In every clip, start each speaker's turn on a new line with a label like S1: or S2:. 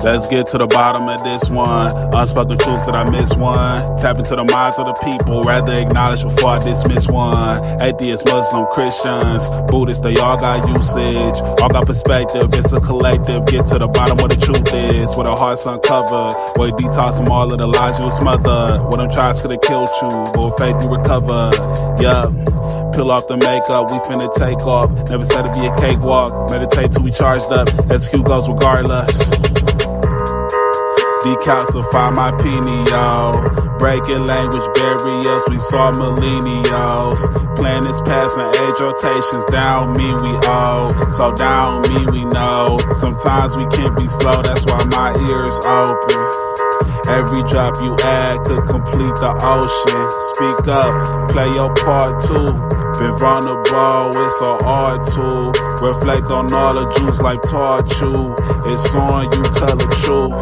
S1: Let's get to the bottom of this one. Unspoken truths that I miss one. Tap into the minds of the people, rather acknowledge before I dismiss one. Atheists, Muslim, Christians, Buddhists, they all got usage, all got perspective. It's a collective. Get to the bottom where the truth is, where the heart's uncovered, where you detox from all of the lies you smothered. Where them tries could have killed you, but with faith you recover. Yup. Peel off the makeup, we finna take off. Never said it'd be a cakewalk. Meditate till we charged up. Execute goes regardless. Decalcify my pineal. Breaking language barriers, we saw millennials. Planets passing age rotations, down me we owe. So down me we know. Sometimes we can't be slow, that's why my ears open. Every drop you add could complete the ocean. Speak up, play your part too. Been vulnerable, it's so hard to reflect on all the Jews life taught you. It's on you, tell the truth.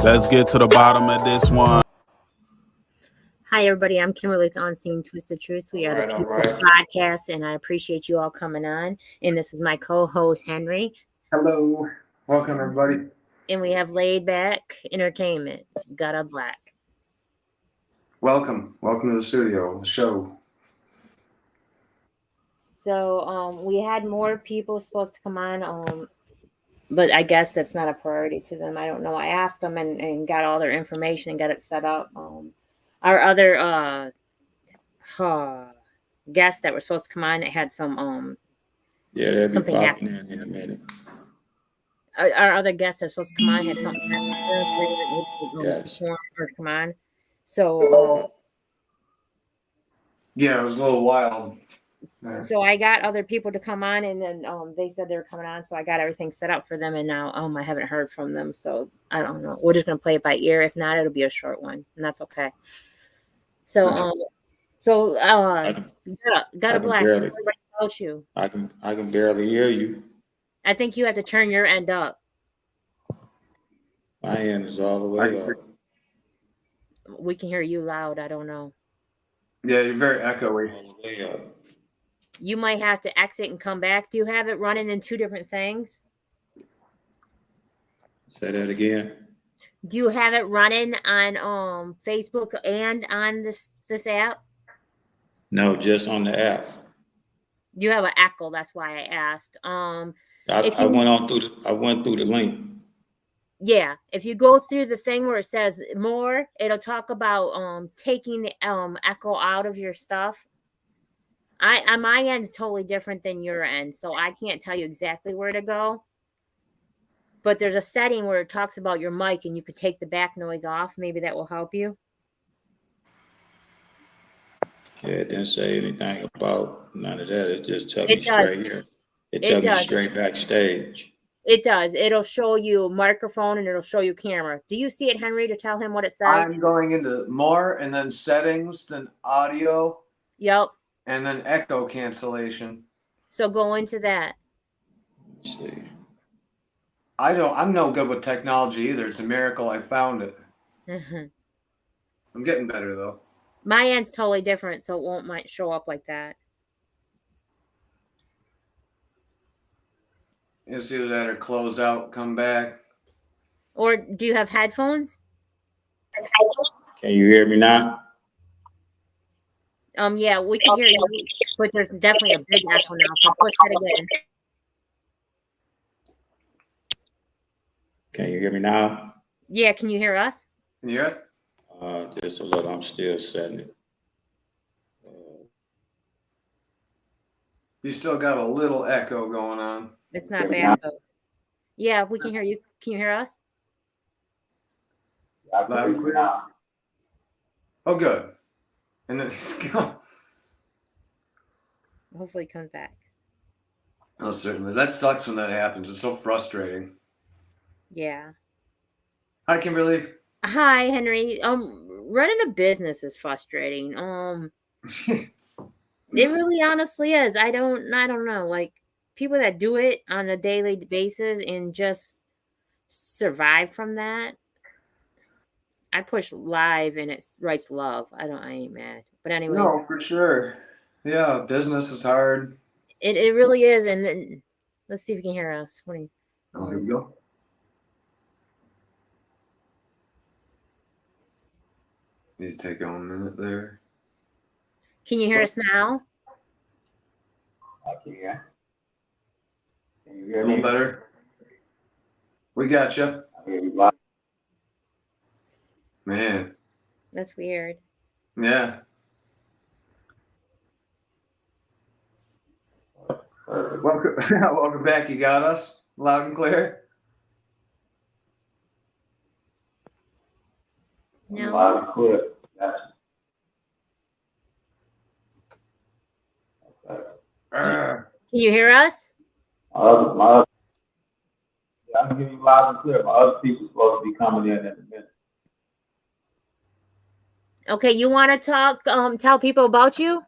S1: Let's get to the bottom of this one.
S2: Hi, everybody. I'm Kimberly with Unseen Twisted Truths. We are the People's Podcast, and I appreciate you all coming on. And this is my co-host, Henry.
S3: Hello. Welcome, everybody.
S2: And we have Laid Back Entertainment, GuttaBlkk.
S3: Welcome to the studio, the show.
S2: So we had more people supposed to come on, but I guess that's not a priority to them. I don't know. I asked them and got all their information and got it set up. Our other guests that were supposed to come on, it had some
S4: they'll
S2: something
S4: be
S2: happen.
S4: popping in a minute.
S2: Our other guests that were supposed to come on had something happen. So they didn't
S4: Yes.
S2: come on. So
S3: Yeah, it was a little wild.
S2: so I got other people to come on, and then they said they were coming on, so I got everything set up for them, and now I haven't heard from them, so I don't know. We're just gonna play it by ear. If not, it'll be a short one, and that's okay. So GuttaBlkk, everybody about you.
S4: I can barely hear you.
S2: I think you have to turn your end up.
S4: My end is all the way up.
S2: We can hear you loud. I don't know.
S3: Yeah, you're very echoey.
S4: All the way up.
S2: You might have to exit and come back. Do you have it running in two different things?
S4: Say that again.
S2: Do you have it running on Facebook and on this app?
S4: No, just on the app.
S2: You have an echo. That's why I asked.
S4: I went through the link.
S2: Yeah, if you go through the thing where it says more, it'll talk about taking the echo out of your stuff. On my end's totally different than your end, so I can't tell you exactly where to go. But there's a setting where it talks about your mic, and you could take the back noise off. Maybe that will help you.
S4: Yeah, it didn't say anything about none of that. It just took me
S2: does.
S4: straight here. It took me straight backstage.
S2: It does. It'll show you microphone and it'll show you camera. Do you see it, Henry, to tell him what it says?
S3: I'm going into more and then settings, then audio.
S2: Yep.
S3: And then echo cancellation.
S2: So go into that.
S4: Let's see.
S3: I'm no good with technology either. It's a miracle I found it.
S2: Mm-hmm.
S3: I'm getting better though.
S2: My end's totally different, so it might show up like that.
S3: It's either that or close out, come back.
S2: Or do you have headphones?
S4: Can you hear me now?
S2: Yeah, we can hear you, but there's definitely a big echo now, so push that again.
S4: Can you hear me now?
S2: Yeah, can you hear us?
S3: Can you hear us?
S4: Just a little. I'm still setting it.
S3: You still got a little echo going on.
S2: It's not bad though. Yeah, we can hear you. Can you hear us?
S3: Loud and clear. Oh, good. And then it's gone.
S2: Hopefully it comes back.
S3: Oh, certainly. That sucks when that happens. It's so frustrating.
S2: Yeah.
S3: Hi, Kimberly.
S2: Hi, Henry. Running a business is frustrating. It really honestly is. I don't know. Like people that do it on a daily basis and just survive from that. I push live and it writes love. I ain't mad. But anyways.
S3: No, for sure. Yeah, business is hard.
S2: It really is. And then Let's see if you can hear us.
S3: Oh, here we go. Need to take a minute there.
S2: Can you hear us now?
S4: I can. Can you
S3: A
S4: hear
S3: little
S4: me?
S3: better. We got you.
S4: I hear you loud.
S3: Man.
S2: That's weird.
S3: Yeah.
S4: Perfect.
S3: Welcome back. You got us loud and clear.
S2: No.
S4: Loud and clear. Gotcha. Okay.
S3: Arr.
S2: Can you hear us?
S4: Yeah, I can hear you loud and clear. My other people supposed to be coming in a minute.
S2: Okay, you want to talk? Tell people about you.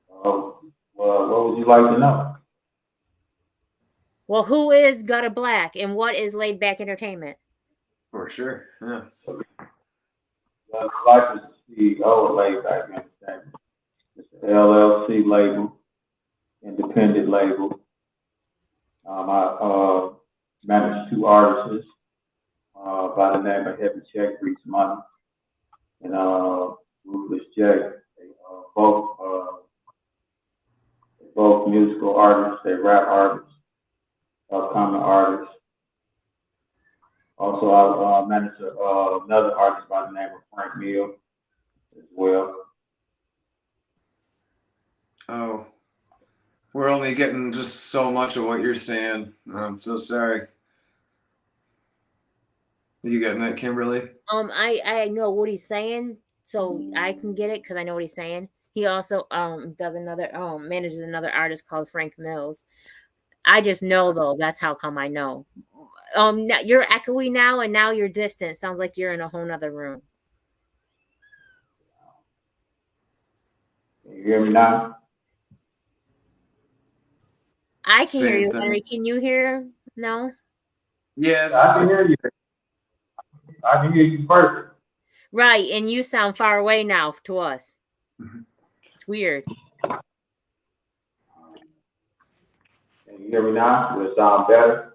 S4: Well, what would you like to know?
S2: Well, who is GuttaBlkk and what is Laid Back Entertainment?
S3: For sure. Yeah.
S4: I'd like to see Laid Back Entertainment. It's an LLC label, independent label. I manage 2 artists by the name of Heavy Check, Reach Money, and Ruthless J. They both musical artists. They rap artists, upcoming artists. Also, I manage another artist by the name of Frank Mill as well.
S3: Oh, we're only getting just so much of what you're saying. I'm so sorry. You getting that, Kimberly?
S2: I know what he's saying, so I can get it because I know what he's saying. He also does another manages another artist called Frank Mills. I just know though, that's how come I know. Now, you're echoey now, and now you're distant. Sounds like you're in a whole nother room.
S4: Can you hear me now?
S2: I can hear
S3: Same
S2: you,
S3: thing.
S2: Henry. Can you hear? No.
S3: Yes.
S4: I can hear you. I can hear you perfect.
S2: Right, and you sound far away now to us. It's weird.
S4: Can you hear me now? Does it sound better?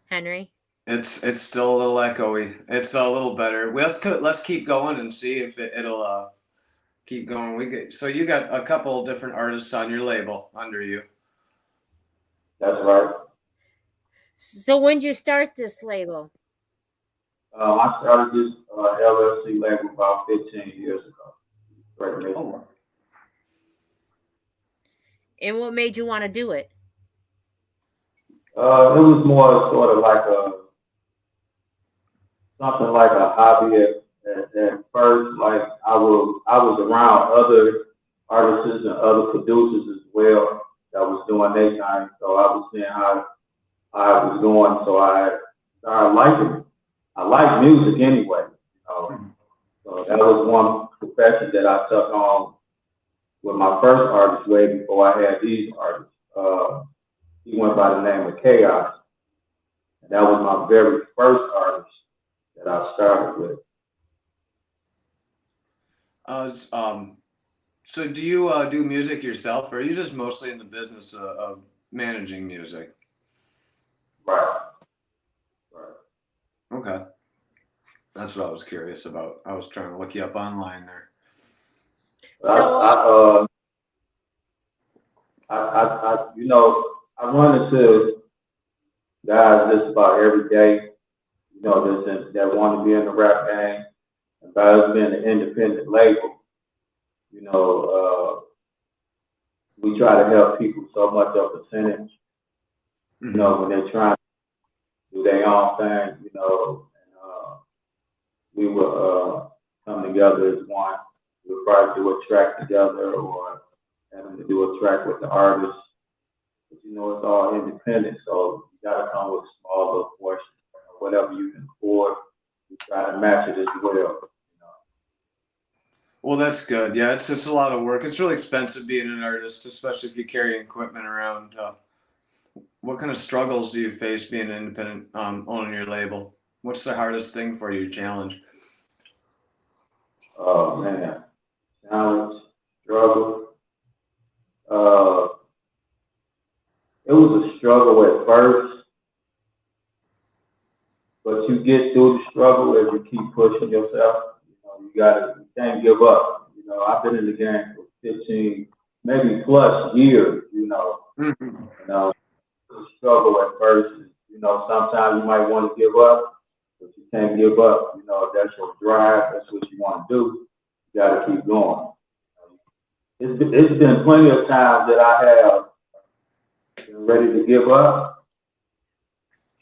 S2: Henry.
S3: It's still a little echoey. It's a little better. Let's keep going and see if it'll keep going. So you got a couple different artists on your label under you.
S4: That's right.
S2: So when did you start this label?
S4: I started this LLC label about 15 years ago. Right.
S3: Oh.
S2: And what made you want to do it?
S4: It was more sort of like something like a hobby at first. Like I was around other artists and other producers as well that was doing their thing. So I was seeing how I was going. So I started liking it. I like music anyway. So that was one profession that I took on with my first artist way before I had these artists. He went by the name of Chaos. And that was my very first artist that I started with.
S3: So do you do music yourself, or are you just mostly in the business of managing music?
S4: Right.
S3: Okay. That's what I was curious about. I was trying to look you up online there.
S2: So
S4: I run into guys just about every day, that want to be in the rap game. About us being an independent label, we try to help people so much of percentage, when they're trying to do their own thing, and we will come together as one. We'll probably do a track together or have them to do a track with the artist. But it's all independent, so you gotta come with a small little portion, whatever you can afford. We try to match it as well.
S3: Well, that's good. Yeah, it's a lot of work. It's really expensive being an artist, especially if you carry equipment around. What kind of struggles do you face being an independent owning your label? What's the hardest thing for you, challenge?
S4: Oh man, challenge, struggle. it was a struggle at first, but you get through the struggle as you keep pushing yourself. You can't give up. I've been in the game for 15, maybe plus years. The struggle at first. Sometimes you might want to give up, but you can't give up. That's your drive. That's what you want to do. You got to keep going. It's been plenty of times that I have been ready to give up.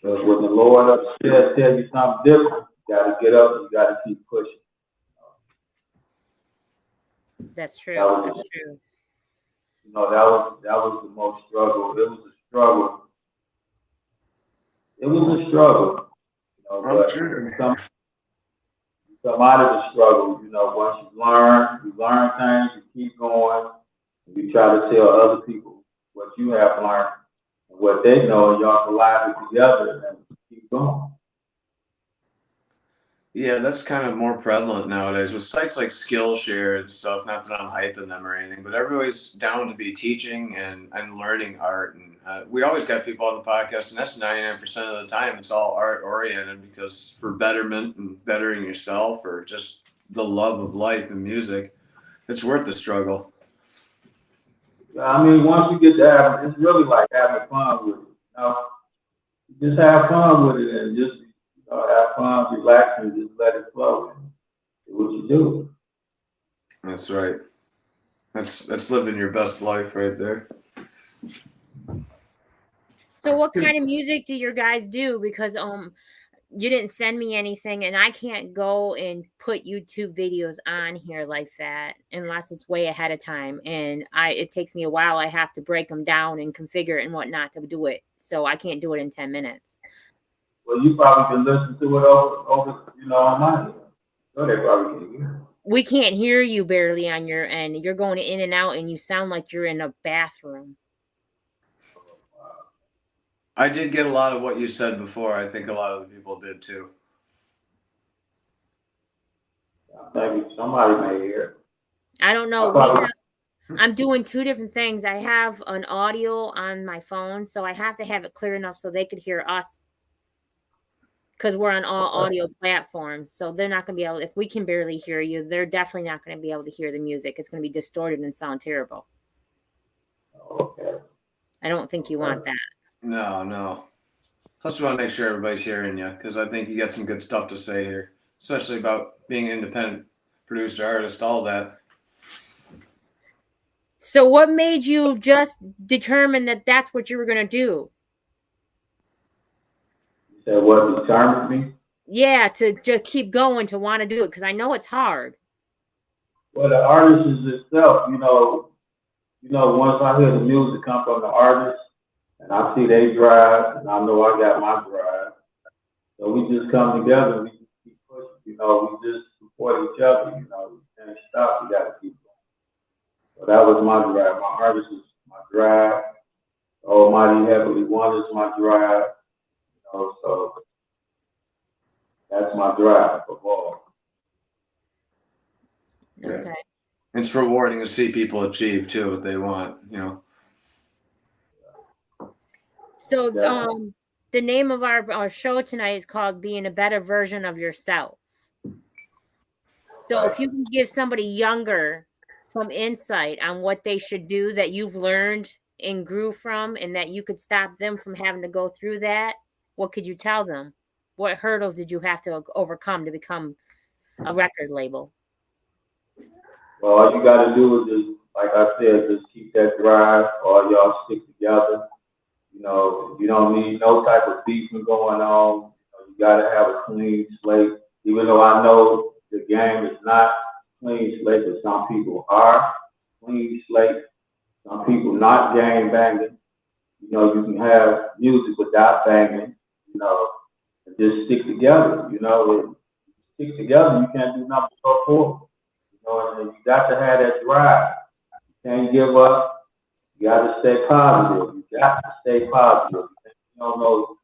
S4: But when the Lord upstairs tells you something different, you got to get up and you got to keep pushing.
S2: That's true. That's true.
S4: That was the most struggle. It was a struggle. It was a struggle. But you come out of the struggle. Once you learn things, you keep going. And you try to tell other people what you have learned and what they know, and y'all collide it together and keep going.
S3: Yeah, that's kind of more prevalent nowadays with sites like Skillshare and stuff. Not that I'm hyping them or anything, but everybody's down to be teaching and learning art. And we always got people on the podcast, and that's 99% of the time. It's all art oriented because for betterment and bettering yourself, or just the love of life and music, it's worth the struggle.
S4: I mean, once you get to have, it's really like having fun with it. You just have fun with it and just have fun, relax, and just let it flow. And do what you do.
S3: That's right. That's living your best life right there.
S2: So what kind of music do your guys do? Because you didn't send me anything, and I can't go and put YouTube videos on here like that unless it's way ahead of time. And it takes me a while. I have to break them down and configure it and whatnot to do it. So I can't do it in 10 minutes.
S4: Well, you probably can listen to it over online. So they probably can hear it.
S2: We can't hear you barely on your end. You're going in and out, and you sound like you're in a bathroom.
S3: I did get a lot of what you said before. I think a lot of the people did too.
S4: Maybe somebody may hear it.
S2: I don't know. I'm doing two different things. I have an audio on my phone, so I have to have it clear enough so they could hear us. Because we're on all audio platforms, so they're not going to be able. If we can barely hear you, they're definitely not going to be able to hear the music. It's going to be distorted and sound terrible.
S4: Okay.
S2: I don't think you want that.
S3: No. Plus, we want to make sure everybody's hearing you, because I think you got some good stuff to say here, especially about being an independent producer, artist, all that.
S2: So, what made you just determine that that's what you were going to do?
S4: That what determined me?
S2: Yeah, to just keep going, to want to do it, because I know it's hard.
S4: Well, the artist is itself, once I hear the music come from the artist and I see they drive and I know I got my drive. So we just come together and we just keep pushing, we just support each other, we can't stop, we gotta keep going. So that was my drive. My artist is my drive. Almighty Heavenly One is my drive. So that's my drive of all.
S2: Okay.
S3: Yeah. It's rewarding to see people achieve too what they want,
S2: So the name of our show tonight is called Being a Better Version of Yourself. So if you can give somebody younger some insight on what they should do that you've learned and grew from, and that you could stop them from having to go through that, what could you tell them? What hurdles did you have to overcome to become a record label?
S4: Well, all you got to do is just, like I said, just keep that drive. All y'all stick together. You don't need no type of beefing going on. You got to have a clean slate. Even though I know the game is not clean slate, but some people are clean slate. Some people not gang banging. You can have music without banging. And just stick together. And stick together. You can't do nothing but go forward. And you got to have that drive. You can't give up. You got to stay positive. You got to stay positive. You don't know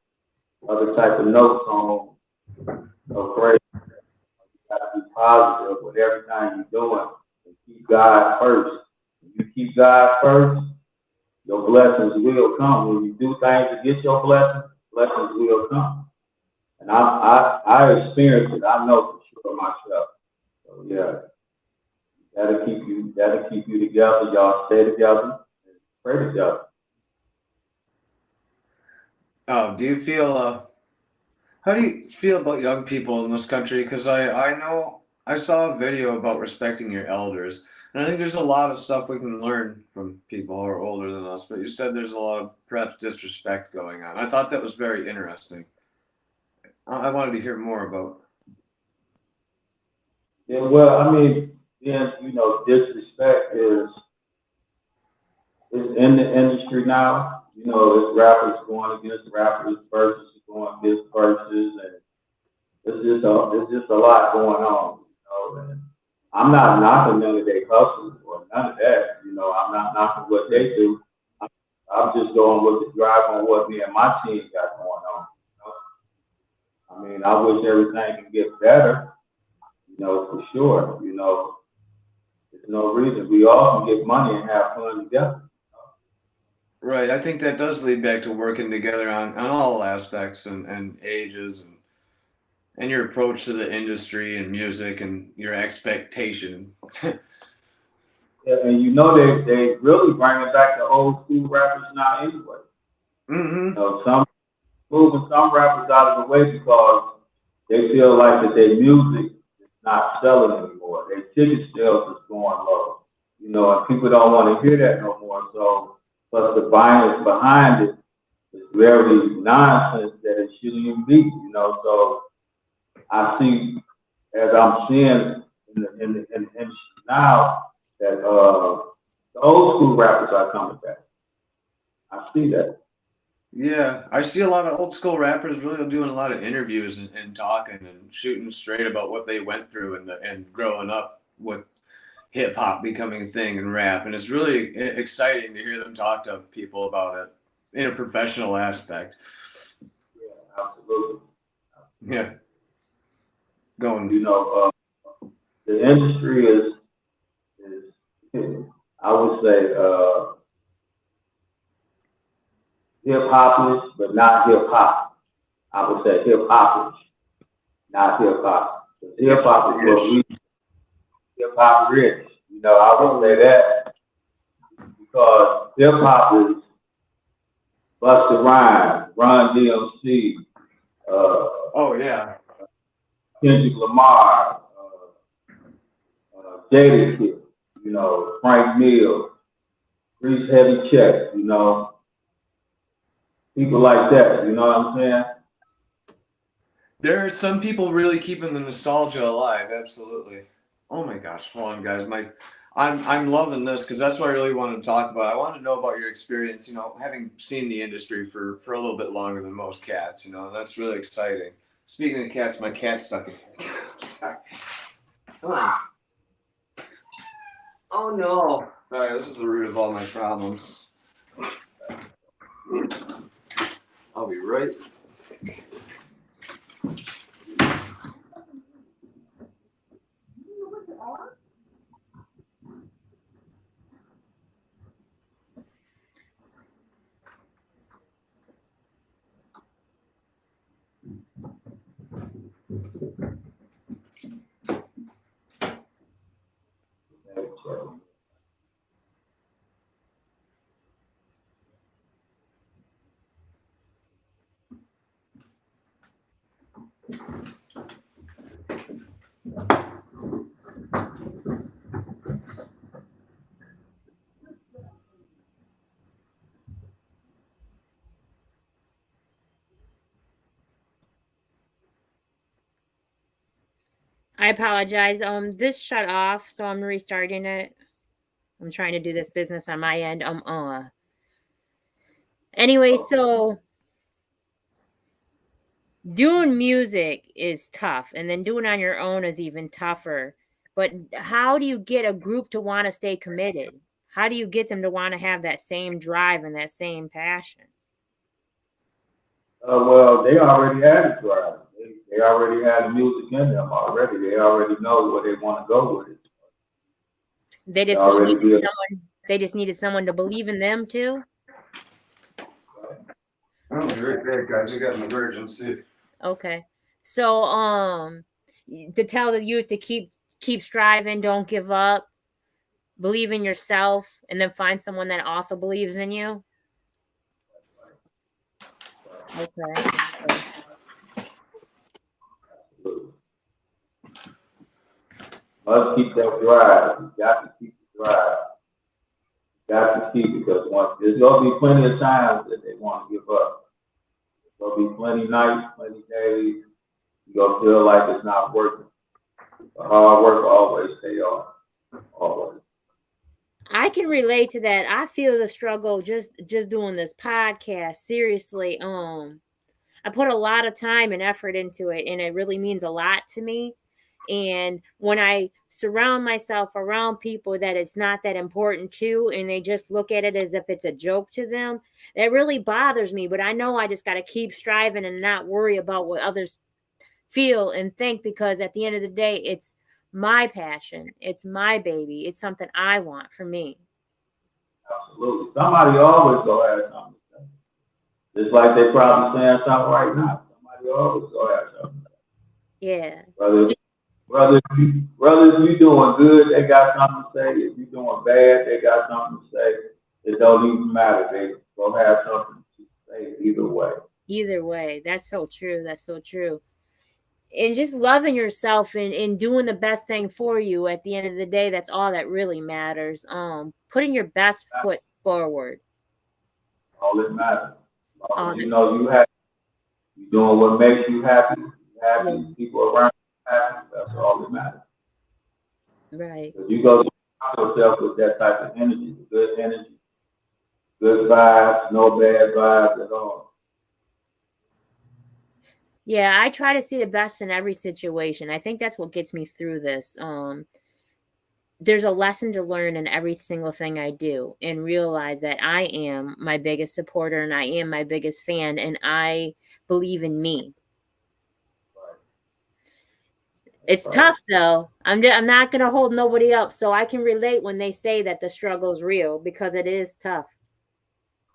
S4: other type of notes on phrase. You got to be positive with everything you're doing. And keep God first. When you keep God first, blessings will come. When you do things to get your blessings, blessings will come. And I experienced it. I know for sure myself. So yeah, that'll keep you together. Y'all stay together and pray together.
S3: Do you feel how do you feel about young people in this country? Because I know I saw a video about respecting your elders, and I think there's a lot of stuff we can learn from people who are older than us. But you said there's a lot of perhaps disrespect going on. I thought that was very interesting. I wanted to hear more about.
S4: Yeah, well, I mean, yeah, disrespect is in the industry now. It's rappers going against rappers, verses going against verses, and it's just a lot going on. And I'm not knocking none of their hustles or none of that. I'm not knocking what they do. I'm just going with the drive on what me and my team got going on. I mean, I wish everything can get better, for sure. There's no reason. We all can get money and have fun together.
S3: Right. I think that does lead back to working together on all aspects and ages and your approach to the industry and music and your expectation.
S4: Yeah, and they really bringing back the old school rappers now anyway.
S3: Mm-hmm.
S4: Some moving some rappers out of the way because they feel like that their music is not selling anymore. Their ticket sales is going low. And people don't want to hear that no more. So, plus the violence behind it is very nonsense that it shouldn't even be. So I see, as I'm seeing in the industry now, that the old school rappers are coming back. I see that.
S3: Yeah, I see a lot of old school rappers really doing a lot of interviews and talking and shooting straight about what they went through and growing up with hip hop becoming a thing and rap. And it's really exciting to hear them talk to people about it in a professional aspect.
S4: Yeah, absolutely.
S3: Yeah. Going.
S4: The industry is I would say hip hopish, but not hip hop. I would say hip hopish, not hip hop. Hip hop is what we hip hop rich. I would say that because hip hop is Busta Rhymes, Run DMC,
S3: Oh yeah.
S4: Kendrick Lamar, Jada, Frank Mills, Reese Heavy Check, people like that, you know what I'm saying?
S3: There are some people really keeping the nostalgia alive. Absolutely. Oh my gosh, hold on, guys. I'm loving this because that's what I really wanted to talk about. I wanted to know about your experience. Having seen the industry for a little bit longer than most cats. That's really exciting. Speaking of cats, my cat's stuck in here. Sorry. Come on. Oh no. Sorry, this is the root of all my problems. I'll be right.
S2: I apologize. This shut off, so I'm restarting it. I'm trying to do this business on my end. Anyway, so doing music is tough, and then doing it on your own is even tougher. But how do you get a group to want to stay committed? How do you get them to want to have that same drive and that same passion?
S4: Well, they already had it drive. They already had the music in them already. They already know where they want to go with it.
S2: They just needed someone to believe in them too.
S3: Oh, you're right there, guys. You got an emergency.
S2: Okay. So, to tell the youth to keep striving, don't give up, believe in yourself, and then find someone that also believes in you. Okay.
S4: Must keep that drive. You got to keep the drive. You got to keep it because there's gonna be plenty of times that they want to give up. There's gonna be plenty nights, plenty days. You're gonna feel like it's not working. The hard work always pay off. Always.
S2: I can relate to that. I feel the struggle just doing this podcast. Seriously, I put a lot of time and effort into it, and it really means a lot to me. And when I surround myself around people that it's not that important to, and they just look at it as if it's a joke to them, that really bothers me. But I know I just got to keep striving and not worry about what others feel and think, because at the end of the day, it's my passion. It's my baby. It's something I want for me.
S4: Absolutely. Somebody always gonna have something to say. Just like they probably saying something right now. Somebody always gonna have something to say.
S2: Yeah.
S4: Whether if you doing good, they got something to say. If you doing bad, they got something to say. It don't even matter. They gonna have something to say either way.
S2: Either way. That's so true. That's so true. And just loving yourself and doing the best thing for you at the end of the day, that's all that really matters. Putting your best foot forward.
S4: All that matters. You know you doing what makes you happy.
S2: Yeah.
S4: People around you happy. That's all that matters.
S2: Right.
S4: If you go surround yourself with that type of energy, good vibes, no bad vibes at all.
S2: Yeah, I try to see the best in every situation. I think that's what gets me through this. There's a lesson to learn in every single thing I do, and realize that I am my biggest supporter and I am my biggest fan, and I believe in me. It's tough though. I'm not going to hold nobody up, so I can relate when they say that the struggle is real, because it is tough.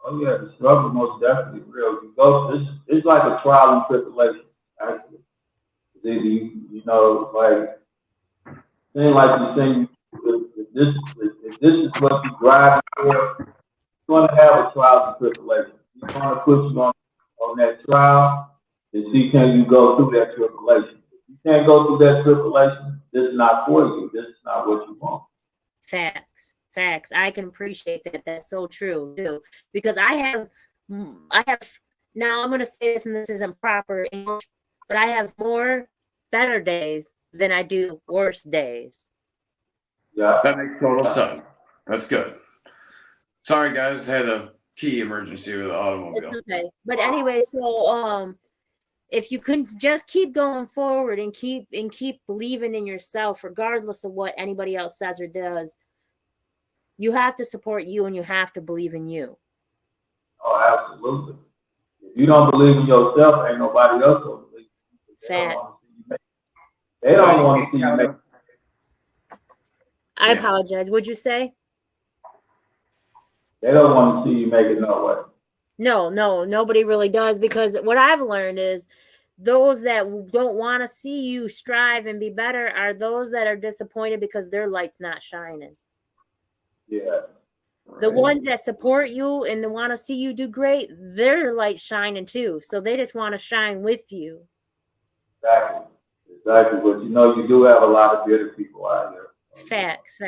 S4: Oh yeah, the struggle is most definitely real. It's like a trial and tribulation, actually. You know, like saying like you saying, if this is what you drive for, you're gonna have a trial and tribulation. He's gonna put you on that trial and see can you go through that tribulation. If you can't go through that tribulation, this is not for you. This is not what you want.
S2: Facts. I can appreciate that. That's so true too. Because I have now, I'm going to say this, and this isn't proper English, but I have more better days than I do worse days.
S3: Yeah, that makes total sense. That's good. Sorry, guys, I had a key emergency with the automobile.
S2: It's okay. But anyway, so if you can just keep going forward and keep believing in yourself, regardless of what anybody else says or does, you have to support you and you have to believe in you.
S4: Oh, absolutely. If you don't believe in yourself, ain't nobody else gonna believe in you.
S2: Facts.
S4: They don't want to see you make.
S2: I apologize. What'd you say?
S4: They don't want to see you make it no way.
S2: No, nobody really does, because what I've learned is those that don't want to see you strive and be better are those that are disappointed because their light's not shining.
S4: Yeah.
S2: The ones that support you and want to see you do great, their light's shining too. So they just want to shine with you.
S4: Exactly. But you do have a lot of bitter people out here.
S2: Facts.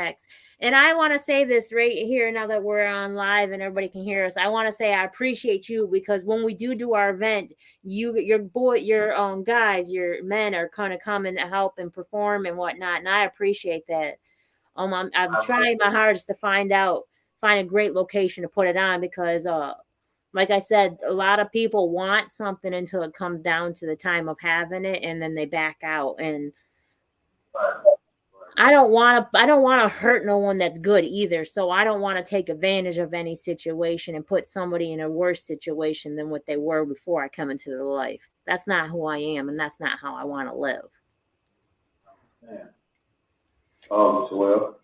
S2: And I want to say this right here, now that we're on live and everybody can hear us. I want to say I appreciate you, because when we do our event, your guys, your men are kind of coming to help and perform and whatnot, and I appreciate that. I'm trying my hardest to find a great location to put it on, because like I said, a lot of people want something until it comes down to the time of having it, and then they back out. And I don't want to hurt no one that's good either. So I don't want to take advantage of any situation and put somebody in a worse situation than what they were before I come into their life. That's not who I am, and that's not how I want to live.
S4: Oh, well.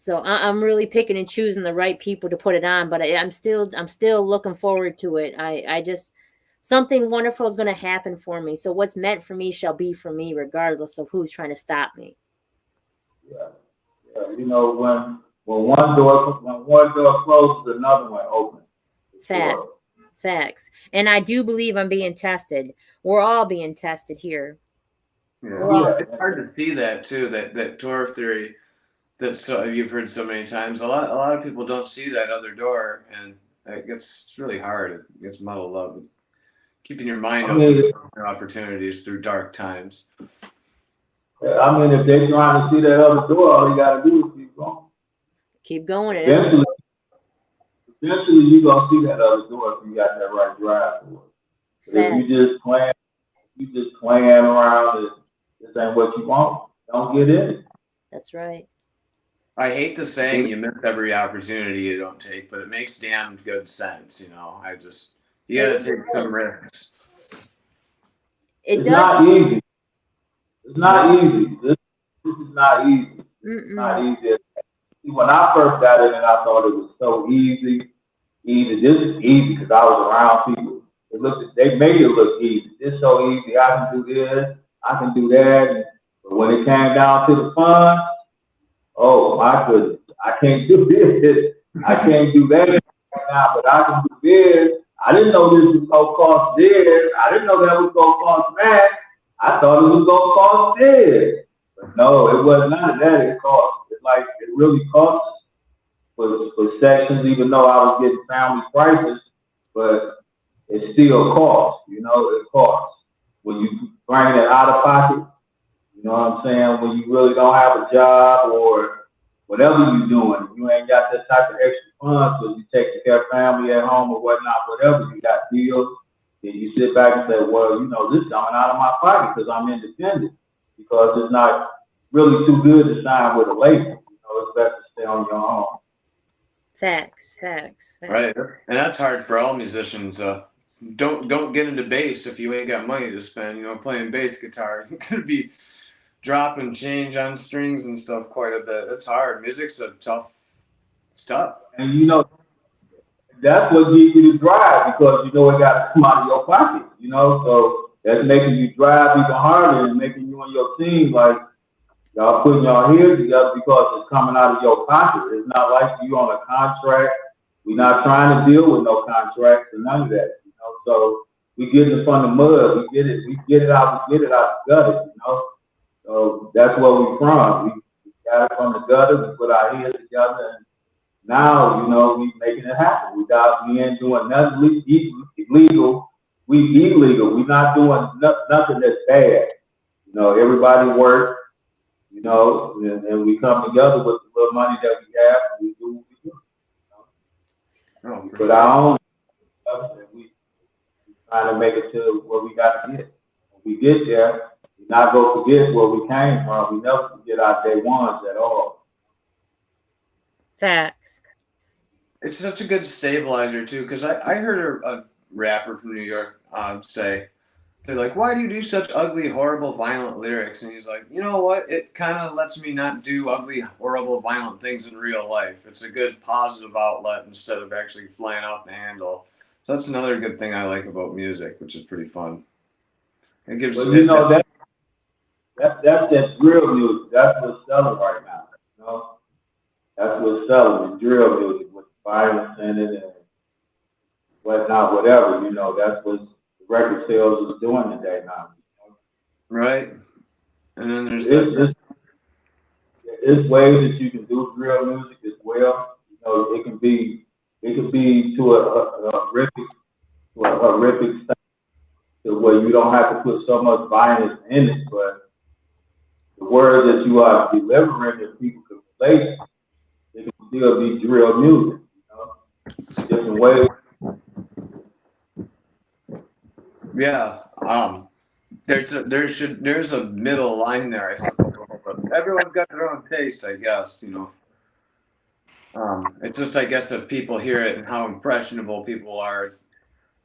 S2: So I'm really picking and choosing the right people to put it on, but I'm still looking forward to it. I just something wonderful is going to happen for me. So what's meant for me shall be for me, regardless of who's trying to stop me.
S4: Yeah, yeah. You know, when one door closes, another one opens. For sure.
S2: Facts, facts, and I do believe I'm being tested. We're all being tested here.
S3: Yeah,
S2: We're all,
S3: it's hard to see that too. That door theory that you've heard so many times. A lot of people don't see that other door, and it's really hard. It gets muddled up. Keeping your mind open for opportunities through dark times.
S4: I mean, if they're trying to see that other door, all you got to do is keep going.
S2: keep going.
S4: Eventually, you're gonna see that other door if you got that right drive for it. But if you just playing around, and this ain't what you want, don't get in it.
S2: That's right.
S3: I hate the saying you miss every opportunity you don't take, but it makes damn good sense. You know, you gotta take some risks.
S2: It's
S4: not easy. It's not easy. This is not easy. It's not easy. When I first got in it, I thought it was so easy. This is easy because I was around people. They made it look easy. It's so easy. I can do this. I can do that. But when it came down to the fun, oh my goodness, I can't do this. I can't do that right now, but I can do this. I didn't know this was gonna cost this. I didn't know that was gonna cost that. I thought it was gonna cost this. But no, it wasn't none of that. It really cost for sections, even though I was getting family prices, but it still costs, it costs. When you bring it out of pocket, you know what I'm saying? When you really don't have a job or whatever you're doing, you ain't got that type of extra funds, so you take care of family at home or whatnot, whatever, you got bills, then you sit back and say, well, this is coming out of my pocket because I'm independent, because it's not really too good to sign with a label. It's best to stay on your own.
S2: Facts.
S3: Right, and that's hard for all musicians. Don't get into bass if you ain't got money to spend. Playing bass guitar, you're gonna be dropping change on strings and stuff quite a bit. It's hard. Music's it's tough.
S4: And that's what gives you the drive, because it got to come out of your pocket. So that's making you drive even harder and making you and your team y'all putting your heads together because it's coming out of your pocket. It's not like you on a contract. We're not trying to deal with no contracts or none of that. So we get it from the mud. We get it out the gutter. So that's where we from. We got it from the gutter. We put our heads together, and now we making it happen. We ain't doing nothing illegal. We illegal. We not doing nothing that's bad. Everybody works. And we come together with the little money that we have, and we do what we do. We put our own stuff, and we trying to make it to where we got to get. When we get there, we not go forget where we came from. We never forget our day ones at all.
S2: Facts.
S3: It's such a good stabilizer too, because I heard a rapper from New York say, they're like, why do you do such ugly, horrible, violent lyrics? And he's like, you know what? It kind of lets me not do ugly, horrible, violent things in real life. It's a good positive outlet instead of actually flying off the handle. So that's another good thing I like about music, which is pretty fun. It gives
S4: that's drill music. That's what's selling right now. That's what's selling, the drill music with violence in it and whatnot, whatever. That's what record sales is doing today now.
S3: Right. And then there's
S4: there's ways that you can do drill music as well. It can be to a horrific state to where you don't have to put so much violence in it, but the words that you are delivering that people can relate, it can still be drill music. Different ways.
S3: Yeah, there's a middle line there, I suppose. But everyone's got their own taste, I guess. It's just, I guess, if people hear it and how impressionable people are,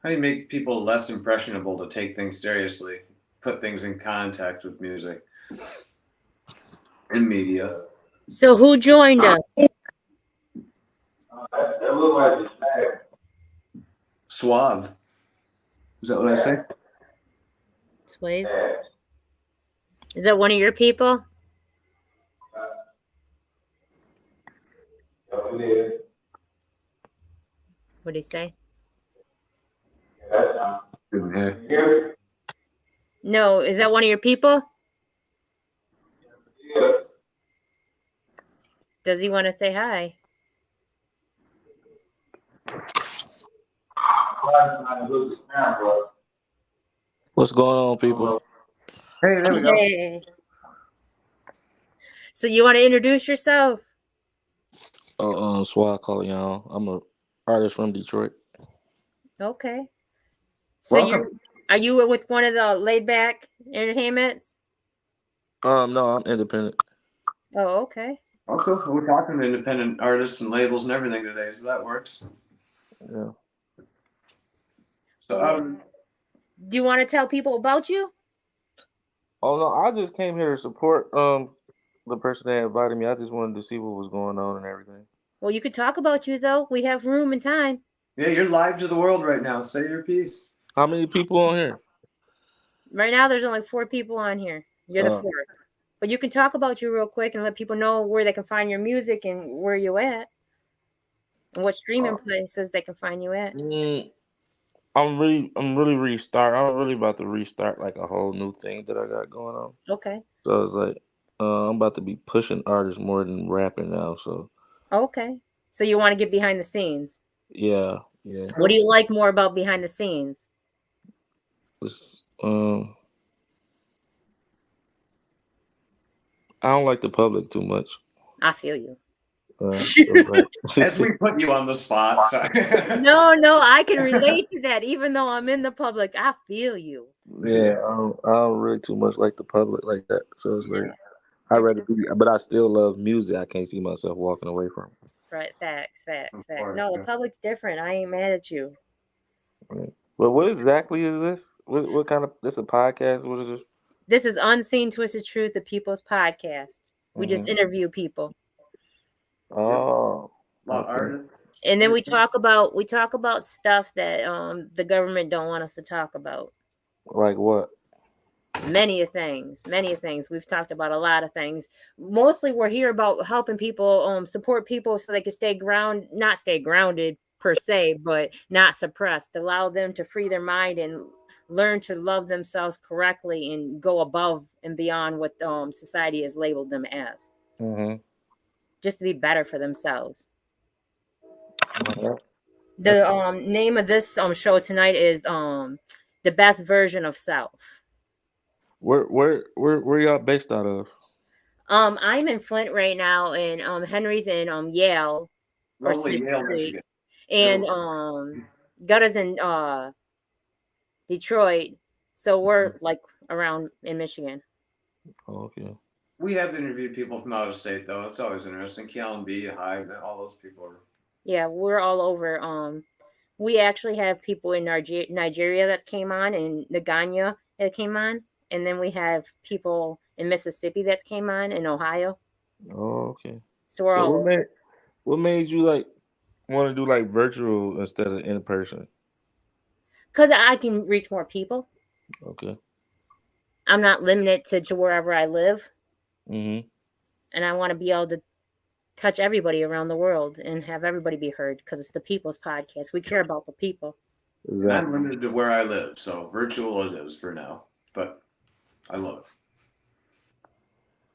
S3: how do you make people less impressionable to take things seriously, put things in context with music and media?
S2: So who joined us?
S4: That look like the snag.
S3: Suave. Is that what I say?
S2: Swave. Is that one of your people?
S4: It is.
S2: What did he say?
S4: Yeah.
S3: Yeah.
S2: No, is that one of your people?
S4: Yeah.
S2: Does he want to say hi?
S5: What's going on, people?
S3: Hey, there we go.
S2: Hey. So you want to introduce yourself?
S5: Swag call y'all. I'm a artist from Detroit.
S2: Okay. So
S3: Welcome.
S2: are you with one of the laid back entertainments?
S5: No, I'm independent.
S2: Oh, okay.
S3: Okay, we're talking to independent artists and labels and everything today, so that works.
S5: Yeah.
S3: So,
S2: Do you want to tell people about you?
S5: Oh no, I just came here to support the person that invited me. I just wanted to see what was going on and everything.
S2: Well, you could talk about you though. We have room and time.
S3: yeah, you're live to the world right now. Say your piece.
S5: How many people on here?
S2: Right now, there's only 4 people on here. You're the 4th. But you can talk about you real quick and let people know where they can find your music and where you at, and what streaming places they can find you at.
S5: I'm really restart. I'm really about to restart like a whole new thing that I got going on.
S2: Okay.
S5: So it's like I'm about to be pushing artists more than rapping now. So
S2: okay. So you want to get behind the scenes?
S5: Yeah.
S2: What do you like more about behind the scenes?
S5: It's, I don't like the public too much.
S2: I feel you.
S3: As we put you on the spot. Sorry.
S2: No, I can relate to that. Even though I'm in the public, I feel you.
S5: Yeah, I don't really too much like the public like that. So it's like I'd rather be, but I still love music. I can't see myself walking away from it.
S2: Right, facts. No, the public's different. I ain't mad at you.
S5: Right. But what exactly is this? What kind of, this a podcast? What is this?
S2: This is Unseen Twisted Truth, the People's Podcast. We just interview people.
S5: Oh.
S3: Okay.
S2: And then we talk about stuff that the government don't want us to talk about.
S5: Like what?
S2: Many things. We've talked about a lot of things. Mostly we're here about helping people, support people so they can not stay grounded per se, but not suppressed. Allow them to free their mind and learn to love themselves correctly and go above and beyond what society has labeled them as. Just to be better for themselves. The name of this show tonight is The Best Version of Self.
S5: Where y'all based out of?
S2: I'm in Flint right now, and Henry's in Yale.
S3: Lovely Yale, Michigan.
S2: And Gutta's in Detroit. So we're like around in Michigan.
S5: Oh, okay.
S3: We have interviewed people from out of state though. It's always interesting. Kealan B, Hive, all those people are.
S2: Yeah, we're all over. We actually have people in Nigeria that came on, and Ghana that came on. And then we have people in Mississippi that came on, in Ohio.
S5: Oh, okay.
S2: So we're all.
S5: What made you like want to do like virtual instead of in person?
S2: Because I can reach more people.
S5: Okay.
S2: I'm not limited to wherever I live.
S5: And
S2: I want to be able to touch everybody around the world and have everybody be heard, because it's the people's podcast. We care about the people.
S3: Exactly. I'm limited to where I live, so virtual it is for now. But I love it.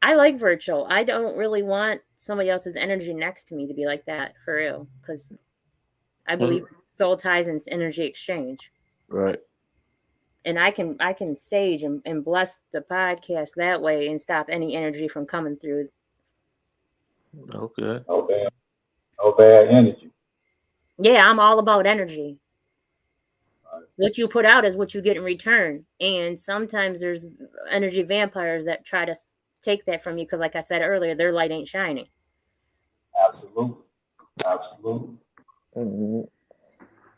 S2: I like virtual. I don't really want somebody else's energy next to me to be like that, for real, because I believe soul ties and energy exchange.
S5: Right.
S2: And I can sage and bless the podcast that way and stop any energy from coming through.
S5: Okay.
S4: No bad energy.
S2: Yeah, I'm all about energy. What you put out is what you get in return. And sometimes there's energy vampires that try to take that from you because, like I said earlier, their light ain't shining.
S4: Absolutely.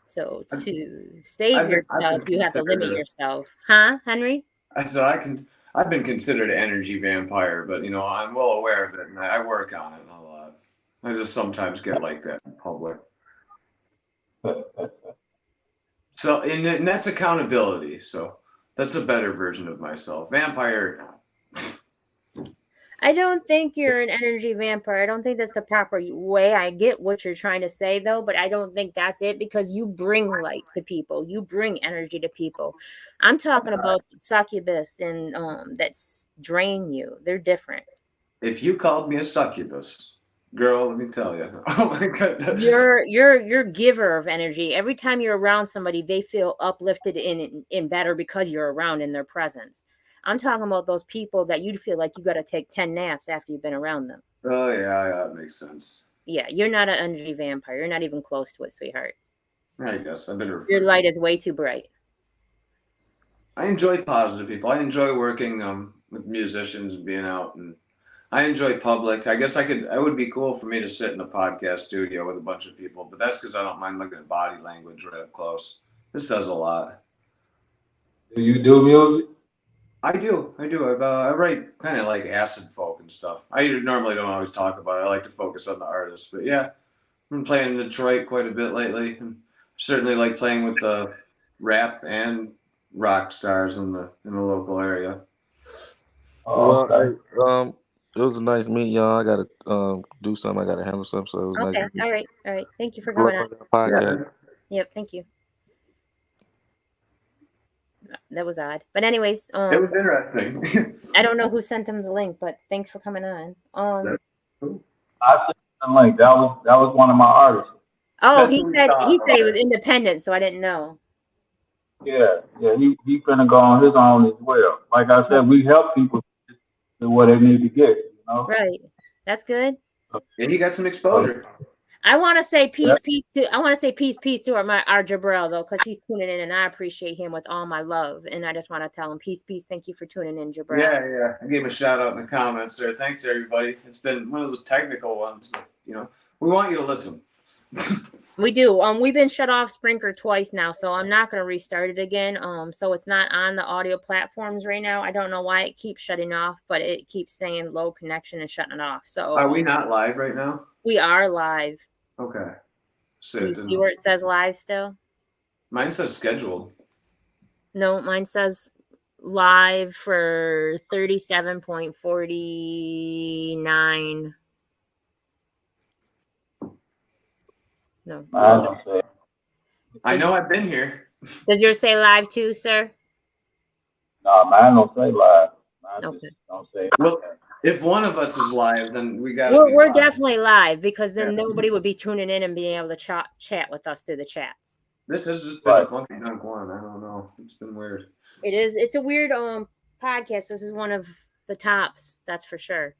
S2: So to save yourself, you have to limit yourself. Huh, Henry?
S3: I said I've been considered an energy vampire, but I'm well aware of it, and I work on it a lot. I just sometimes get like that in public. So, and that's accountability. So that's a better version of myself. Vampire.
S2: I don't think you're an energy vampire. I don't think that's the proper way. I get what you're trying to say, though, but I don't think that's it because you bring light to people. You bring energy to people. I'm talking about succubus and that's drain you. They're different.
S3: If you called me a succubus, girl, let me tell you. Oh my goodness.
S2: You're giver of energy. Every time you're around somebody, they feel uplifted and better because you're around in their presence. I'm talking about those people that you'd feel like you got to take 10 naps after you've been around them.
S3: Oh, yeah, that makes sense.
S2: Yeah, you're not an energy vampire. You're not even close to it, sweetheart.
S3: I guess I've been referred.
S2: Your light is way too bright.
S3: I enjoy positive people. I enjoy working with musicians and being out, and I enjoy public. I guess it would be cool for me to sit in a podcast studio with a bunch of people, but that's because I don't mind looking at body language right up close. This says a lot.
S4: Do you do music?
S3: I do. I write kind of like acid folk and stuff. I normally don't always talk about it. I like to focus on the artist. But yeah, I've been playing in Detroit quite a bit lately. And certainly like playing with the rap and rock stars in the local area.
S4: Oh,
S5: Well, it was a nice meeting, y'all. I gotta do something. I gotta handle something. So it was nice.
S2: Okay. All right. Thank you for coming on.
S5: Podcast.
S2: Yep. Thank you. That was odd, but anyways,
S3: It was interesting.
S2: I don't know who sent him the link, but thanks for coming on.
S4: I sent the link. That was one of my artists.
S2: Oh, he said he was independent, so I didn't know.
S4: Yeah, he finna go on his own as well. Like I said, we help people to where they need to get.
S2: Right, that's good.
S3: And he got some exposure.
S2: I want to say peace to our Jabril though, because he's tuning in, and I appreciate him with all my love. And I just want to tell him peace. Thank you for tuning in, Jabril.
S3: Yeah. I gave him a shout out in the comments there. Thanks everybody. It's been one of those technical ones, but we want you to listen.
S2: We do. We've been shut off Sprinkler twice now, so I'm not going to restart it again. So it's not on the audio platforms right now. I don't know why it keeps shutting off, but it keeps saying low connection and shutting it off. So
S3: are we not live right now?
S2: We are live.
S3: Okay. So
S2: do you see where it says live still?
S3: Mine says scheduled.
S2: No, mine says live for 37.49. No.
S3: I know I've been here.
S2: Does yours say live too, sir?
S4: No, mine don't say live.
S2: Okay.
S4: Don't say.
S3: Well, if one of us is live, then we got.
S2: We're definitely live because then nobody would be tuning in and being able to chat with us through the chats.
S3: This has just been a funky dunk one. I don't know. It's been weird.
S2: It is. It's a weird podcast. This is one of the tops, that's for sure.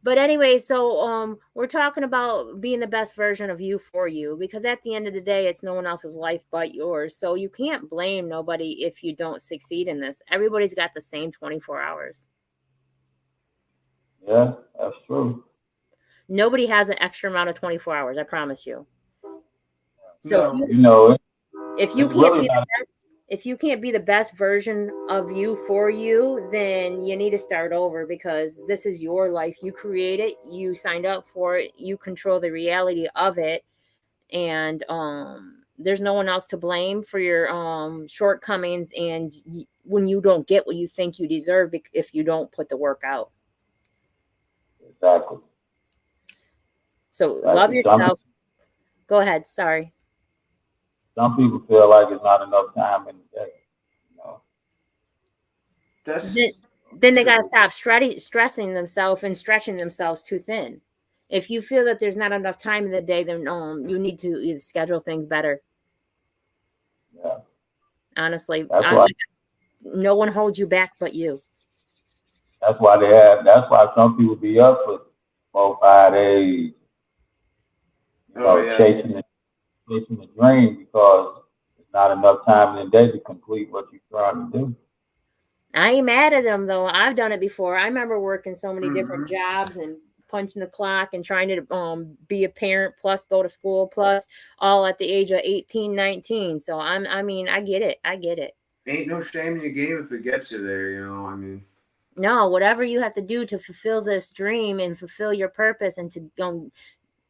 S2: But anyway, so we're talking about being the best version of you for you, because at the end of the day, it's no one else's life but yours. So you can't blame nobody if you don't succeed in this. Everybody's got the same 24 hours.
S4: Yeah, that's true.
S2: Nobody has an extra amount of 24 hours, I promise you. So if you can't be the best, if you can't be the best version of you for you, then you need to start over, because this is your life. You create it, you signed up for it, you control the reality of it, and there's no one else to blame for your shortcomings and when you don't get what you think you deserve if you don't put the work out.
S4: Exactly.
S2: So love yourself. Go ahead. Sorry.
S4: Some people feel like it's not enough time in the day.
S2: Then they got to stop stressing themselves and stretching themselves too thin. If you feel that there's not enough time in the day, then you need to either schedule things better.
S4: Yeah.
S2: Honestly, no one holds you back but you.
S4: That's why some people be up for 4-5 days. Chasing the dream because there's not enough time in the day to complete what you're trying to do.
S2: I ain't mad at them though. I've done it before. I remember working so many different jobs and punching the clock and trying to be a parent plus go to school plus all at the age of 18, 19. So I get it.
S3: Ain't no shame in your game if it gets you there, I mean.
S2: No, whatever you have to do to fulfill this dream and fulfill your purpose and to go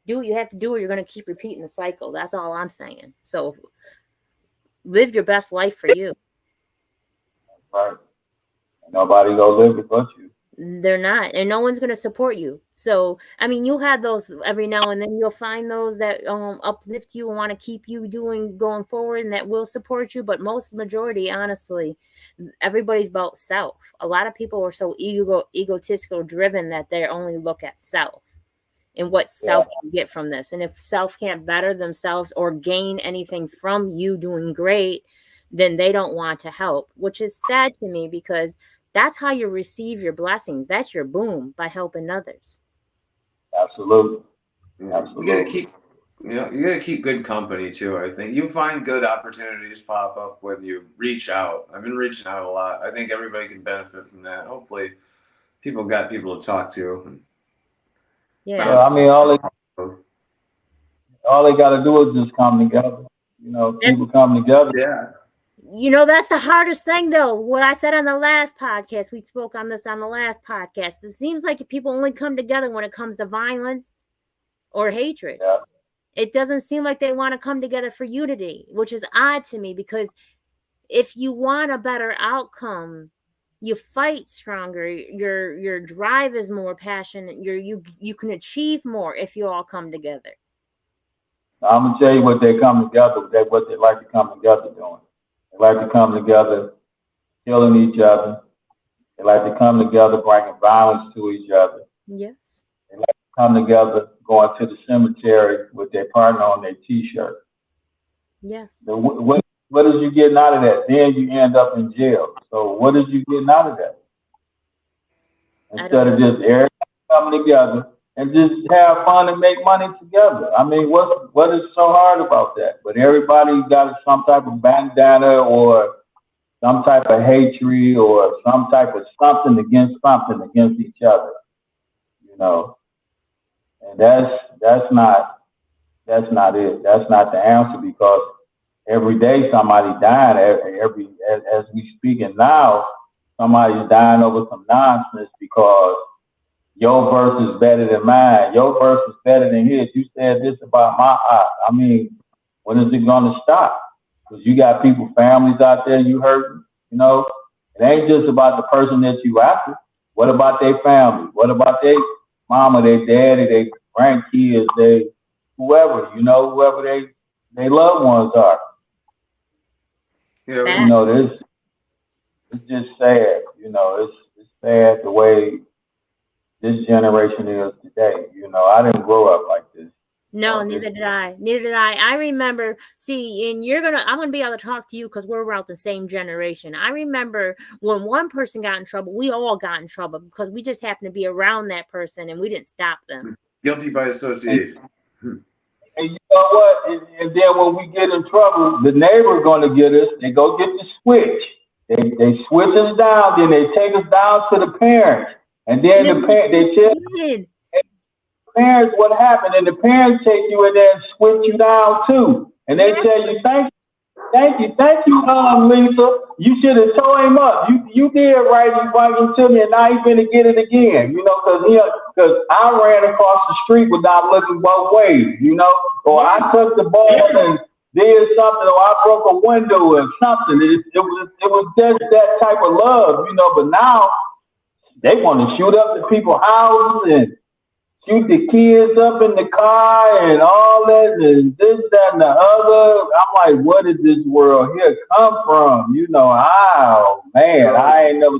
S2: do what you have to do, or you're going to keep repeating the cycle. That's all I'm saying. So live your best life for you.
S4: Right. Nobody gonna live it but you.
S2: They're not, and no one's going to support you. So, I mean, you'll have those every now and then. You'll find those that uplift you and want to keep you going forward, and that will support you. But most majority, honestly, everybody's about self. A lot of people are so egotistical driven that they only look at self and what self can get from this. And if self can't better themselves or gain anything from you doing great, then they don't want to help, which is sad to me, because that's how you receive your blessings. That's your boom, by helping others.
S4: Absolutely.
S3: You gotta keep good company too. I think you find good opportunities pop up when you reach out. I've been reaching out a lot. I think everybody can benefit from that. Hopefully people got people to talk to.
S2: Yeah.
S4: I mean, all they got to do is just come together. You know, people come together.
S3: Yeah.
S2: You know, that's the hardest thing, though. What I said on the last podcast, we spoke on this on the last podcast. It seems like people only come together when it comes to violence or hatred.
S4: Yeah.
S2: It doesn't seem like they want to come together for unity, which is odd to me, because if you want a better outcome, you fight stronger. Your drive is more passionate. You can achieve more if you all come together.
S4: I'm gonna tell you what they come together. What they like to come together doing. They like to come together, killing each other. They like to come together, bringing violence to each other.
S2: Yes.
S4: They like to come together, going to the cemetery with their partner on their T-shirt.
S2: Yes.
S4: What is you getting out of that? Then you end up in jail. So what is you getting out of that? Instead of just everybody coming together and just have fun and make money together. I mean, what is so hard about that? But everybody got some type of bandana or some type of hatred or some type of something against each other. You know, and that's not it. That's not the answer, because every day somebody dying. As we speaking now, somebody's dying over some nonsense because your verse is better than mine. Your verse is better than his. You said this about my eye. I mean, when is it going to stop? Because you got people, families out there you hurting. You know, it ain't just about the person that you after. What about their family? What about their mama, their daddy, their grandkids, they whoever, you know, whoever they loved ones are.
S3: Yeah.
S4: You know, it's just sad. You know, it's sad the way this generation is today. You know, I didn't grow up like this.
S2: No, neither did I. I remember, and I'm gonna be able to talk to you because we're around the same generation. I remember when one person got in trouble, we all got in trouble because we just happened to be around that person and we didn't stop them.
S3: Guilty by association.
S4: And you know what? And then when we get in trouble, the neighbor's gonna get us. They go get the switch. They switch us down. Then they take us down to the parents. And then they tell parents what happened, and the parents take you in there and switch you down too. And they tell you, thank you, Lisa. You should have told him up. You did right. You brought him to me, and now he's gonna get it again. You know, because I ran across the street without looking both ways. You know, or I took the ball and did something, or I broke a window or something. It was just that type of love, you know. But now they want to shoot up the people's houses and shoot the kids up in the car and all that and this, that, and the other. I'm like, where did this world here come from? You know, oh man, I ain't never.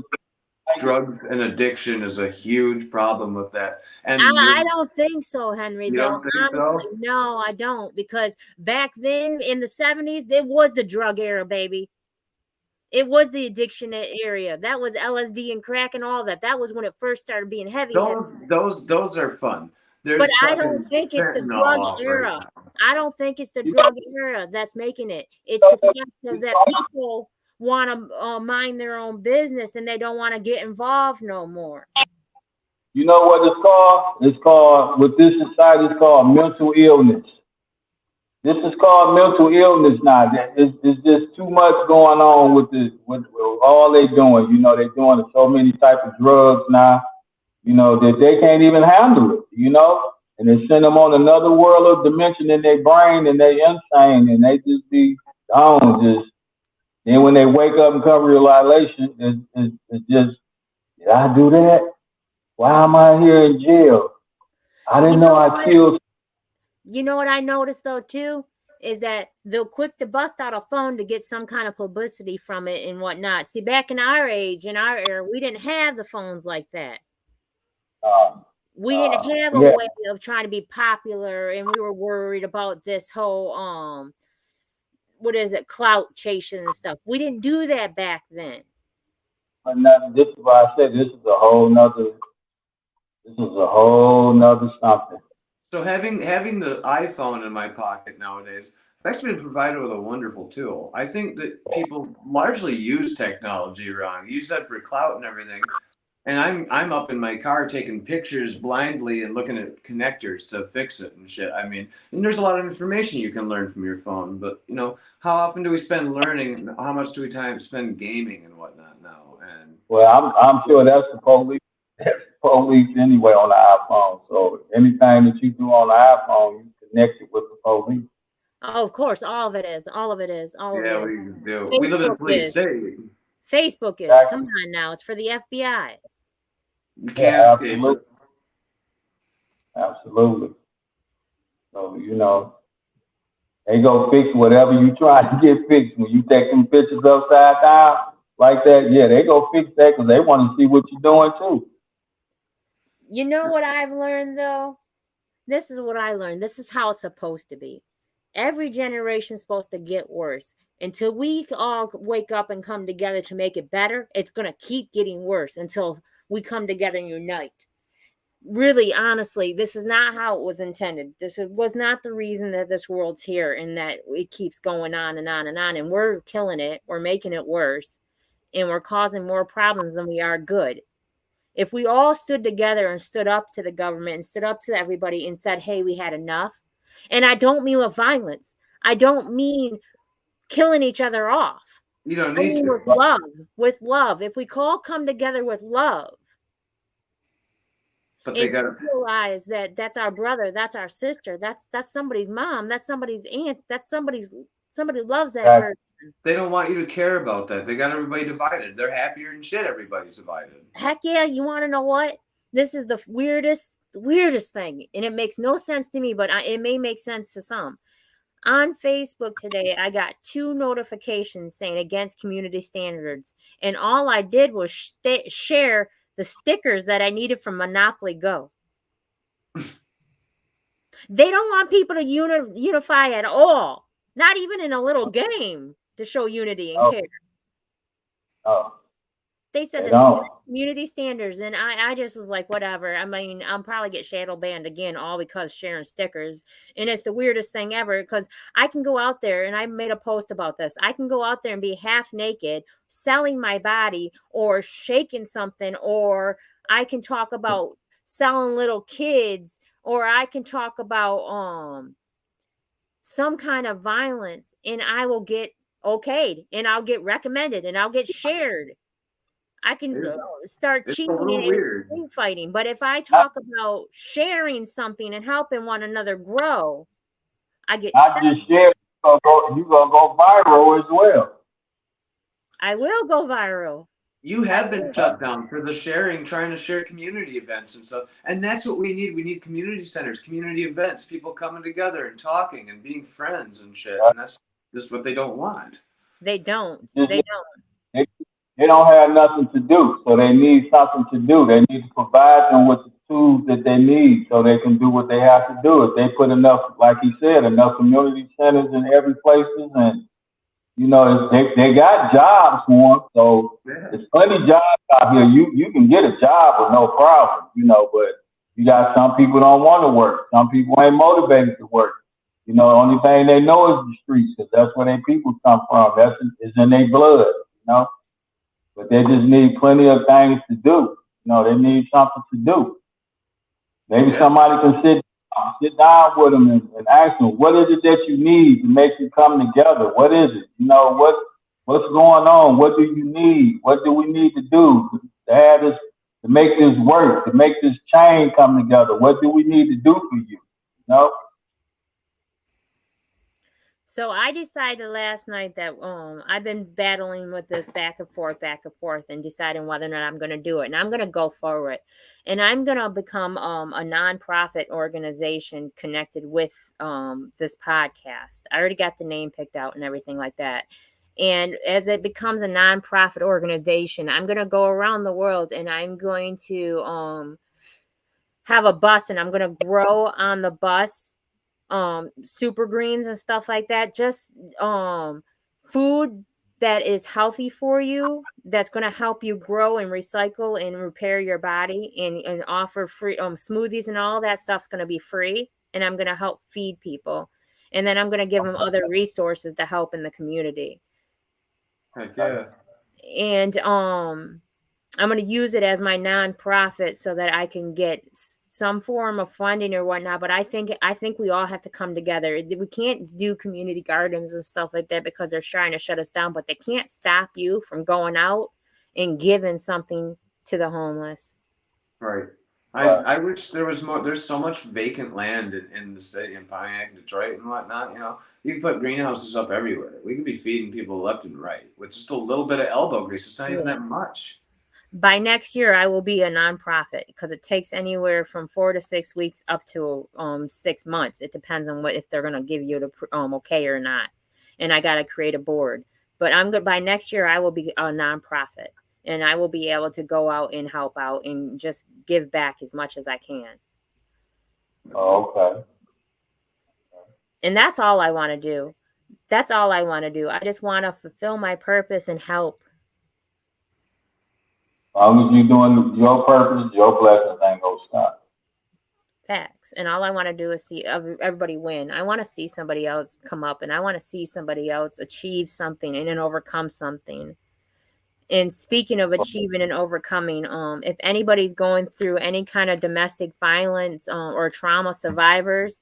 S3: Drugs and addiction is a huge problem with that. And
S2: I don't think so, Henry.
S3: You
S2: though.
S3: don't think
S2: Honestly,
S3: so?
S2: No, I don't, because back then in the 70s, it was the drug era, baby. It was the addiction area. That was LSD and crack and all that. That was when it first started being heavy.
S3: Those are fun.
S2: But I don't think it's the drug era. I don't think it's the drug era that's making it. It's the fact that people want to mind their own business and they don't want to get involved no more.
S4: You know what it's called? It's called, with this society, it's called mental illness. This is called mental illness now. It's just too much going on with all they doing. You know, they're doing so many type of drugs now, you know, that they can't even handle it, you know? And they send them on another world of dimension in their brain and they insane and they just be gone. Just then when they wake up and come to realization, it's just, did I do that? Why am I here in jail? I didn't know I killed.
S2: You know what I noticed though too is that they're quick to bust out a phone to get some kind of publicity from it and whatnot. See, back in our age, in our era, we didn't have the phones like that. We didn't have a way of trying to be popular, and we were worried about this whole what is it, clout chasing and stuff. We didn't do that back then.
S4: But now, this is why I said this is a whole nother something.
S3: So having the iPhone in my pocket nowadays, I've actually been provided with a wonderful tool. I think that people largely use technology wrong. Use that for clout and everything. And I'm up in my car taking pictures blindly and looking at connectors to fix it and shit. I mean, and there's a lot of information you can learn from your phone, but you know, how often do we spend learning? How much do we spend gaming and whatnot now? And
S4: well, I'm sure that's the police. That's the police anyway on the iPhone. So anything that you do on the iPhone, you connect it with the police.
S2: Oh, of course, all of it is. All of it is. All of it.
S3: Yeah, we do. We live in a police state.
S2: Facebook is. Exactly. Come on now, it's for the FBI.
S3: You can't escape it.
S4: Absolutely. So, you know, they go fix whatever you try to get fixed. When you take them pictures upside down like that, yeah, they go fix that because they want to see what you're doing too.
S2: You know what I've learned though? This is what I learned. This is how it's supposed to be. Every generation's supposed to get worse. Until we all wake up and come together to make it better, it's going to keep getting worse until we come together and unite. Really, honestly, this is not how it was intended. This was not the reason that this world's here and that it keeps going on and on and on. And we're killing it. We're making it worse. And we're causing more problems than we are good. If we all stood together and stood up to the government and stood up to everybody and said, hey, we had enough. And I don't mean with violence. I don't mean killing each other off.
S3: You don't need to.
S2: With love. With love. If we all come together with love. But they got to realize that that's our brother, that's our sister, that's somebody's mom, that's somebody's aunt, that's somebody loves that person.
S3: They don't want you to care about that. They got everybody divided. They're happier than shit. Everybody's divided.
S2: Heck yeah. You want to know what? This is the weirdest thing. And it makes no sense to me, but it may make sense to some. On Facebook today, I got 2 notifications saying against community standards. And all I did was share the stickers that I needed from Monopoly Go. They don't want people to unify at all. Not even in a little game to show unity and care.
S4: Oh.
S2: They said that's community standards, and I just was like, whatever. I mean, I'll probably get shadow banned again, all because sharing stickers. And it's the weirdest thing ever because I can go out there, and I made a post about this. I can go out there and be half naked, selling my body or shaking something, or I can talk about selling little kids, or I can talk about some kind of violence, and I will get okayed, and I'll get recommended, and I'll get shared. I can start cheating and fighting. But if I talk about sharing something and helping one another grow, I get
S4: just shared. You're going to go viral as well.
S2: I will go viral.
S3: You have been shut down for the sharing, trying to share community events and stuff. And that's what we need. We need community centers, community events, people coming together and talking and being friends and shit. And that's just what they don't want.
S2: They don't. They don't.
S4: They don't have nothing to do, so they need something to do. They need to provide them with the tools that they need so they can do what they have to do. If they put enough, like he said, enough community centers in every places, and you know, they got jobs for them, so there's plenty of jobs out here. You can get a job with no problem, you know, but you got some people don't want to work. Some people ain't motivated to work. You know, the only thing they know is the streets, because that's where their people come from. It's in their blood, you know. But they just need plenty of things to do. You know, they need something to do. Maybe somebody can sit down sit down with them and ask them, what is it that you need to make you come together? What is it? You know, what's going on? What do you need? What do we need to do to have this, to make this work, to make this chain come together? What do we need to do for you? You know?
S2: So I decided last night that I've been battling with this back and forth, and deciding whether or not I'm going to do it. And I'm going to go for it. And I'm going to become a nonprofit organization connected with this podcast. I already got the name picked out and everything like that. And as it becomes a nonprofit organization, I'm going to go around the world and I'm going to have a bus, and I'm going to grow on the bus super greens and stuff like that. Just food that is healthy for you, that's going to help you grow and recycle and repair your body, and offer free smoothies, and all that stuff's going to be free. And I'm going to help feed people. And then I'm going to give them other resources to help in the community.
S3: Heck yeah.
S2: And I'm going to use it as my nonprofit so that I can get some form of funding or whatnot. But I think we all have to come together. We can't do community gardens and stuff like that because they're trying to shut us down, but they can't stop you from going out and giving something to the homeless.
S3: Right. I wish there was more. There's so much vacant land in the city, in Pontiac, Detroit, and whatnot. You know, you can put greenhouses up everywhere. We could be feeding people left and right with just a little bit of elbow grease. It's not even that much.
S2: By next year, I will be a nonprofit because it takes anywhere from 4 to 6 weeks up to 6 months. It depends on if they're going to give you the okay or not. And I got to create a board. But I'm good. By next year, I will be a nonprofit, and I will be able to go out and help out and just give back as much as I can.
S4: Oh, okay.
S2: And that's all I want to do. That's all I want to do. I just want to fulfill my purpose and help.
S4: As long as you're doing your purpose, your blessings ain't gonna stop.
S2: Facts. And all I want to do is see everybody win. I want to see somebody else come up, and I want to see somebody else achieve something and then overcome something. And speaking of achieving and overcoming, if anybody's going through any kind of domestic violence or trauma survivors,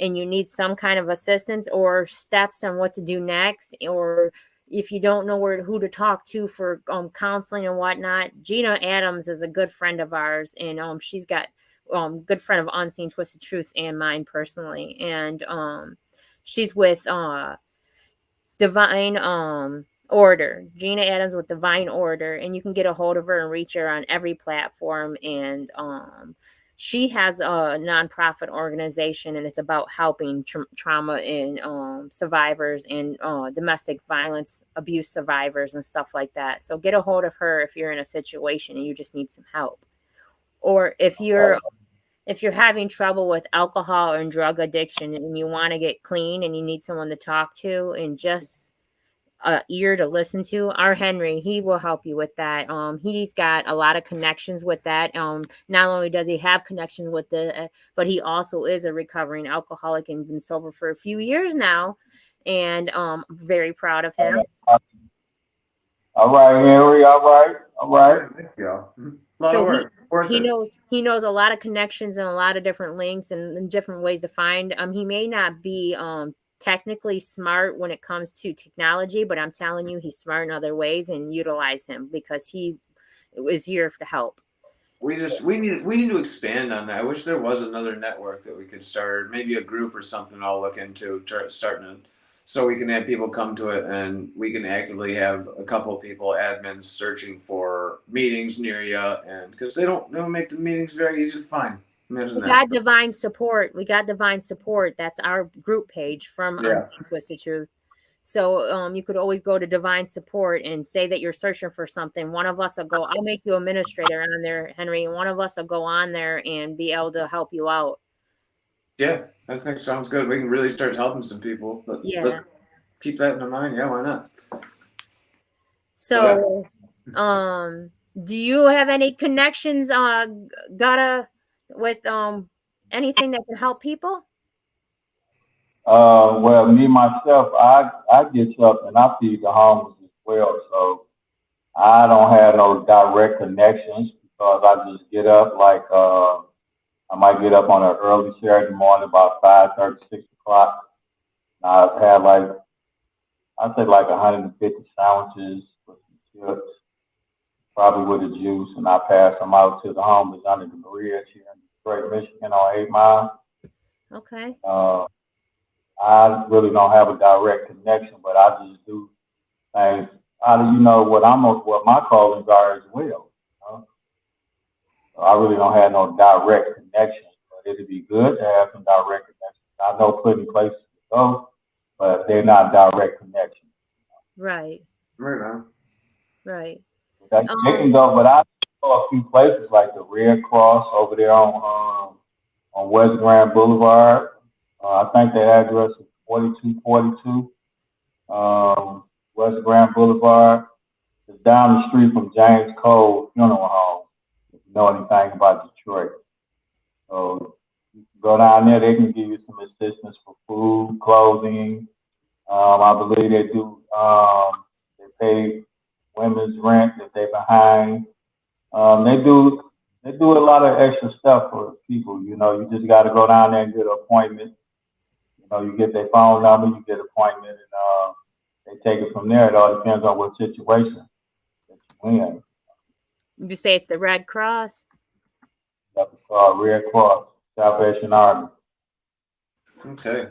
S2: and you need some kind of assistance or steps on what to do next, or if you don't know who to talk to for counseling and whatnot, Gina Adams is a good friend of ours, and she's got good friend of Unseen Twisted Truths and mine personally, and she's with Divine Order, Gina Adams with Divine Order, and you can get a hold of her and reach her on every platform. And she has a nonprofit organization, and it's about helping trauma and survivors and domestic violence abuse survivors and stuff like that. So get a hold of her if you're in a situation and you just need some help, or if you're having trouble with alcohol and drug addiction and you want to get clean and you need someone to talk to and just ear to listen to, our Henry, he will help you with that. He's got a lot of connections with that. Not only does he have connections with but he also is a recovering alcoholic and been sober for a few years now, and I'm very proud of him.
S4: All right, Henry. All right.
S3: Thank you.
S2: So he knows a lot of connections and a lot of different links and different ways to find. He may not be technically smart when it comes to technology, but I'm telling you, he's smart in other ways, and utilize him because he is here to help.
S3: We need to expand on that. I wish there was another network that we could start, maybe a group or something I'll look into starting, so we can have people come to it, and we can actively have a couple of people, admins, searching for meetings near you, and because they don't make the meetings very easy to find.
S2: We got Divine Support. That's our group page from Unseen Twisted Truth. So you could always go to Divine Support and say that you're searching for something. One of us will go. I'll make you administrator on there, Henry, and one of us will go on there and be able to help you out.
S3: Yeah, I think sounds good. We can really start helping some people. But let's keep that in mind. Yeah, why not?
S2: So, do you have any connections? With anything that can help people?
S4: Well, me myself, I get up and I feed the homeless as well. So I don't have no direct connections because I just get up like I might get up on an early Saturday morning, about 5:30, 6 o'clock. And I've had I'd say 150 sandwiches with some chips, probably with a juice, and I pass them out to the homeless under the bridge here in Detroit, Michigan on 8 Mile.
S2: Okay.
S4: I really don't have a direct connection, but I just do things out of, what my callings are as well. So I really don't have no direct connection, but it'd be good to have some direct connections. I know plenty places to go, but they're not direct connections.
S2: Right.
S3: Right on.
S2: Right.
S4: They can go, but I know a few places like the Red Cross over there on West Grand Boulevard. I think the address is 4242 West Grand Boulevard. It's down the street from James Cole Funeral Home, if you know anything about Detroit. So you can go down there, they can give you some assistance for food, clothing. I believe they do, they pay women's rent if they're behind. They do a lot of extra stuff for people. You just got to go down there and get an appointment. You get their phone number, you get an appointment, and they take it from there. It all depends on what situation that you're in.
S2: You say it's the Red Cross?
S4: That's called Red Cross, Salvation Army.
S3: Okay.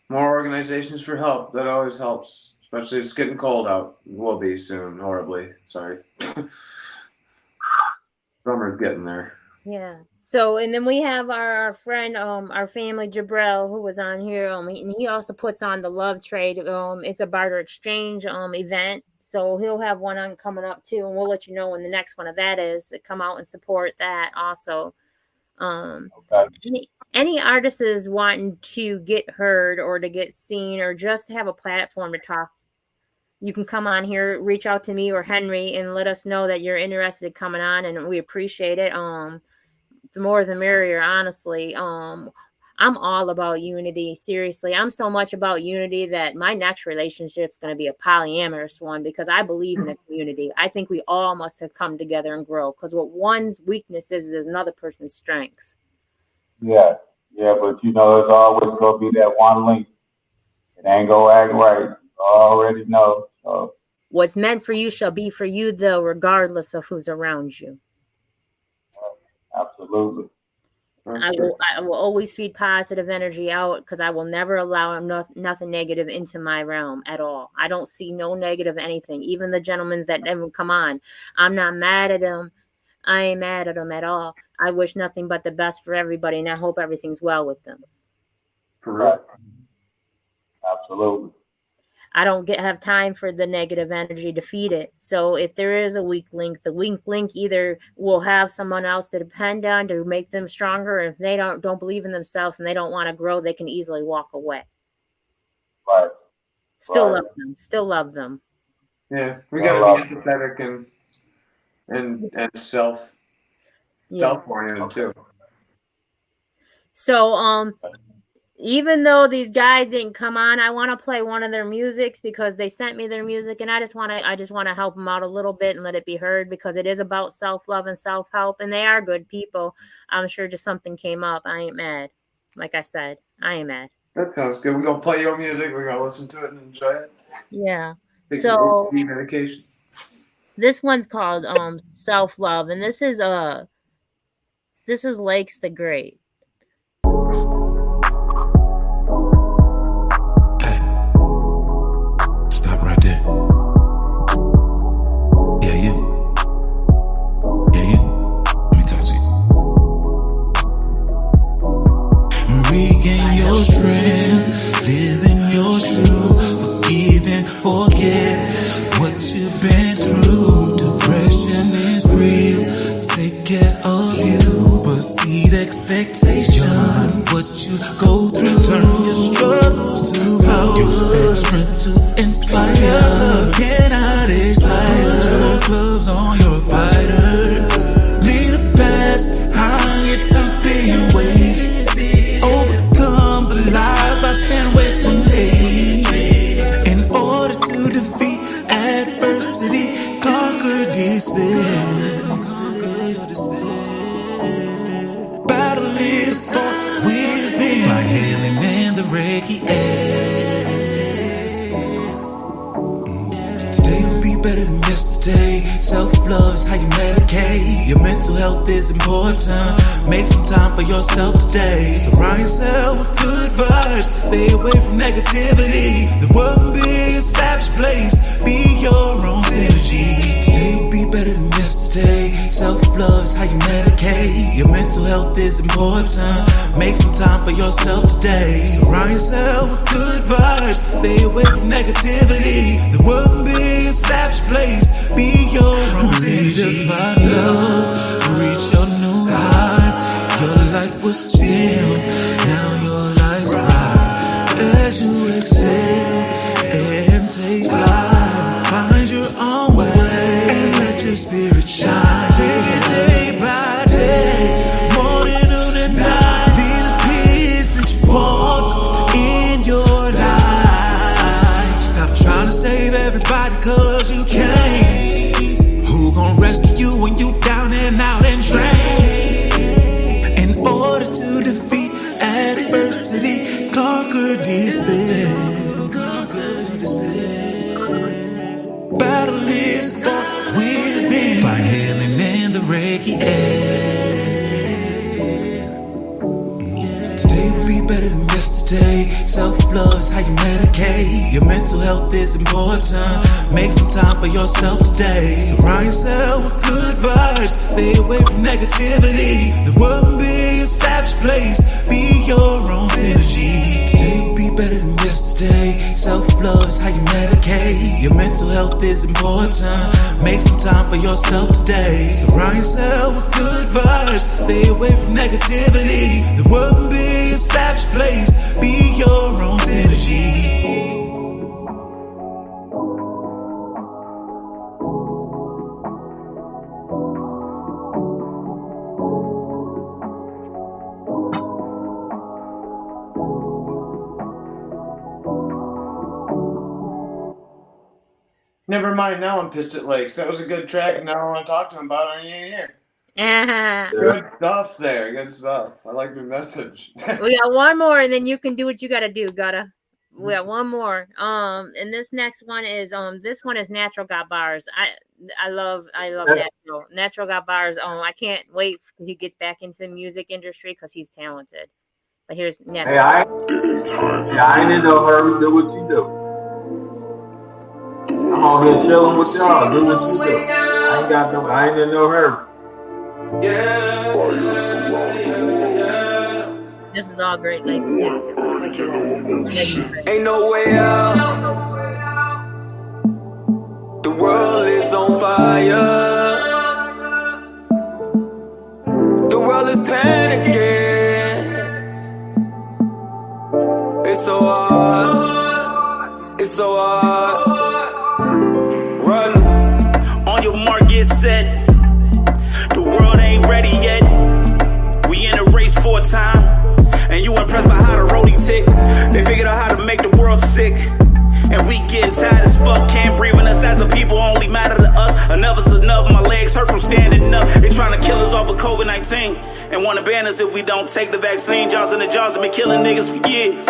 S3: More organizations for help. That always helps. Especially it's getting cold out. It will be soon, horribly. Sorry. Summer's getting there.
S2: Yeah. So, and then we have our friend, our family, Jabril, who was on here. And he also puts on the Love Trade. It's a barter exchange event. So he'll have one on coming up too, and we'll let you know when the next one of that is. To come out and support that also.
S4: Okay.
S2: Any artists wanting to get heard or to get seen or just have a platform to talk, you can come on here, reach out to me or Henry, and let us know that you're interested in coming on, and we appreciate it. The more the merrier, honestly. I'm all about unity. Seriously, I'm so much about unity that my next relationship is going to be a polyamorous one, because I believe in a community. I think we all must have come together and grow, because what one's weakness is another person's strengths.
S4: Yeah, but it's always going to be that one link. It ain't going to act right. You already know. So.
S2: What's meant for you shall be for you, though, regardless of who's around you.
S4: Absolutely.
S2: I will always feed positive energy out, because I will never allow nothing negative into my realm at all. I don't see no negative anything. Even the gentlemen that never come on, I'm not mad at them. I ain't mad at them at all. I wish nothing but the best for everybody, and I hope everything's well with them.
S4: Correct. Absolutely.
S2: I don't have time for the negative energy to feed it. So if there is a weak link, the weak link either will have someone else to depend on to make them stronger. If they don't believe in themselves and they don't want to grow, they can easily walk away.
S4: Right.
S2: Still love them.
S3: Yeah, we gotta be empathetic and self-oriented too.
S2: So even though these guys didn't come on, I want to play one of their musics, because they sent me their music, and I just want to help them out a little bit and let it be heard, because it is about self-love and self-help, and they are good people. I'm sure just something came up. I ain't mad. Like I said, I ain't mad.
S3: That sounds good. We're gonna play your music. We're gonna listen to it and enjoy it.
S2: Yeah.
S3: Take
S2: So
S3: some medication.
S2: this one's called Self-Love, and this is Lakes the Great.
S6: Regain your strength, live in your truth, forgive and forget what you've been through. Depression is real, take care of you, proceed expectation, what you go through, turn your struggles to power, use that strength to inspire, love cannot expire, put your gloves on, you're a fighter, leave the past behind, your time being wasted. Overcome the lies I stand away from hatred. In order to defeat adversity, conquer despair. Battling reggae air. Today will be better than yesterday. Self-love is how you medicate. Your mental health is important. Make some time for yourself today. Surround yourself with good vibes. Stay away from negativity. The world can be a savage place. Be your own synergy. Today will be better than yesterday. Self-love is how you medicate. Your mental health is important. Make some time for yourself today. Surround yourself with good vibes. Stay away from negativity. The world can be a savage place. Be your own synergy. Redefine love. Reach your new heights. Your life was dim. Now your life's bright. As you exhale and take flight, find your own way and let your spirit shine. Take it day by day, morning, noon, and night. Be the peace that you want in your life. Stop trying to save everybody cause you can't. Who gon' rescue you when you down and out and drained? In order to defeat adversity, conquer despair. Battle is fought within. Find healing in the reggae air. Today will be better than yesterday. Self-love is how you medicate. Your mental health is important. Make some time for yourself today. Surround yourself with good vibes. Stay away from negativity. The world can be a savage place. Be your own synergy. Today will be better than yesterday. Self-love is how you medicate. Your mental health is important. Make some time for yourself today. Surround yourself with good vibes. Stay away from negativity. The world can be a savage place. Be your own synergy.
S3: Never mind, now I'm pissed at Lakes. That was a good track, and now I want to talk to him about it on here. Good stuff there. Good stuff. I like your message.
S2: We got one more, and then you can do what you gotta do. We got one more. And this next one is this one is Natural Got Bars. I love Natural. Natural Got Bars. I can't wait till he gets back into the music industry because he's talented. But here's Natural.
S4: Hey, I ain't in no hurry. Do what you do. I'm on here chilling with y'all. Do what you do. I ain't in no hurry.
S2: This is all great. Like,
S7: ain't no way out. The world is on fire. The world is panicking. It's so hard. It's so hard. Run. On your mark, get set. The world ain't ready yet. We in a race for a time. And you impressed by how the roadie tick. They figured out how to make the world sick. And we getting tired as fuck. Can't breathe in us as a people only matter to us. Enough's enough. My legs hurt from standing up. They trying to kill us off of COVID-19. And want to ban us if we don't take the vaccine. Johnson & Johnson been killing niggas for years.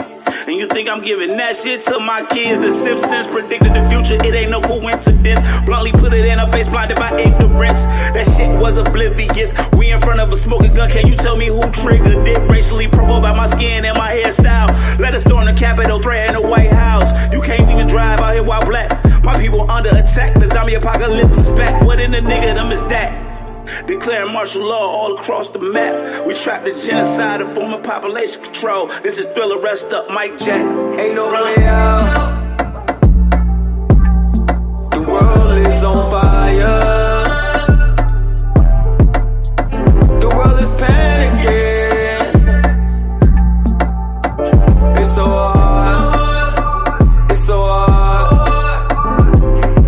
S7: And you think I'm giving that shit to my kids? The Simpsons predicted the future, it ain't no coincidence. Bluntly put it in a face, blinded by ignorance. That shit was oblivious. We in front of a smoking gun, can you tell me who triggered it? Racially provoked by my skin and my hairstyle. Let us storm the Capitol, threaten the White House. You can't even drive out here while black. My people under attack, the zombie apocalypse back. What in the nigga them is that? Declaring martial law all across the map. We trapped in genocide, a form of population control. This is Thriller, rest up, Mike Jack. Ain't no way out. The world is on fire. The world is panicking. It's so hard. It's so hard.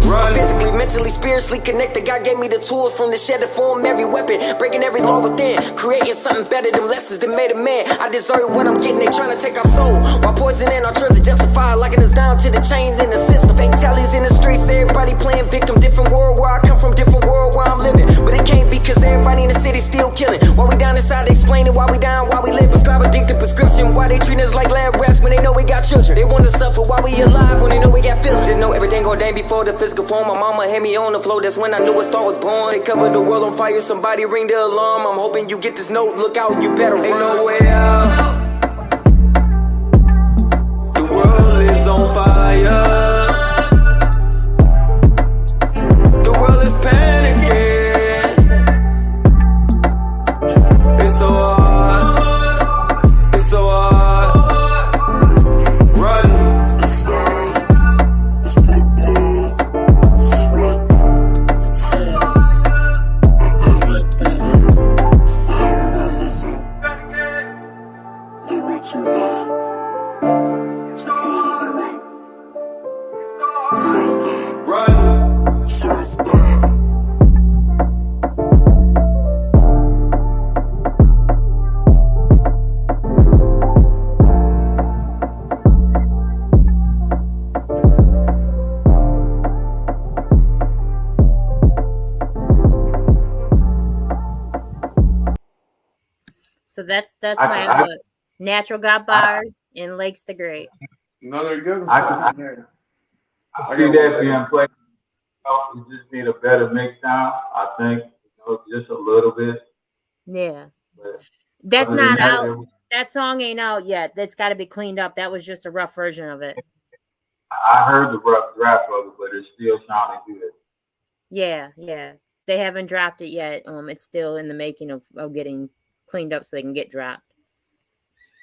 S7: Run. Physically, mentally, spiritually connected. God gave me the
S8: tools from the shed to form every weapon, breaking every law within, creating something better than lessons that made a man. I deserve what I'm getting, they trying to take our soul, while poisoning our treasure, justified, locking us down to the chains in the system. Fake tallies in the streets, everybody playing victim, different world where I come from, different world where I'm living. But it can't be cause everybody in the city still killing. While we down inside, they explaining why we down, why we live. Prescribe addictive prescription, why they treat us like lab rats when they know we got children. They want to suffer while we alive when they know we got feelings. Didn't know everything ordained before the physical form. My mama had me on the floor, that's when I knew a star was born. They covered the world on fire, somebody ring the alarm. I'm hoping you get this note, look out, you better run. Ain't no way out. The world is on fire. The world is panicking. It's so hard. It's so hard. Run. It's stars. It's football. Sweat. Tears. Everything. Feminism. You're too bad. Run. So it's bad.
S2: So that's my Natural Got Bars and Lakes the Great.
S3: Another good one.
S4: I see that being played. You just need a better mix down, I think. Just a little bit.
S2: Yeah.
S4: But
S2: That's
S4: other than
S2: not
S4: that,
S2: out. That song ain't out yet. That's got to be cleaned up. That was just a rough version of it.
S4: I heard the rough draft of it, but it still sounded good.
S2: Yeah. They haven't dropped it yet. It's still in the making of getting cleaned up so they can get dropped.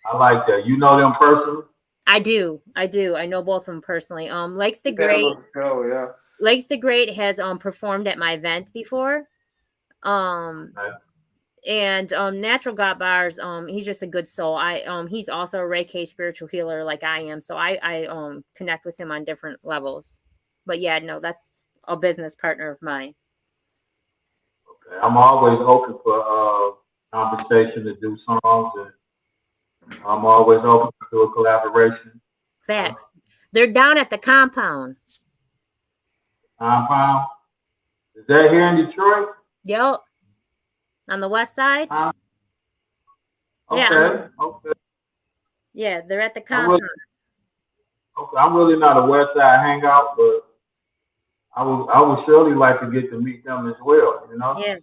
S4: I like that. You know them personally?
S2: I do. I know both of them personally. Lakes the Great.
S3: Yeah.
S2: Lakes the Great has performed at my event before. And Natural Got Bars, he's just a good soul. He's also a Reiki spiritual healer like I am, so I connect with him on different levels. But yeah, no, that's a business partner of mine.
S4: Okay. I'm always open for conversation to do songs, and I'm always open to do a collaboration.
S2: Facts. They're down at the compound.
S4: Compound? Is that here in Detroit?
S2: Yep. On the west side?
S4: Okay.
S2: Yeah.
S4: Okay.
S2: Yeah, they're at the compound.
S4: I'm really not a west side hangout, but I would surely like to get to meet them as well, you know?
S2: Yeah.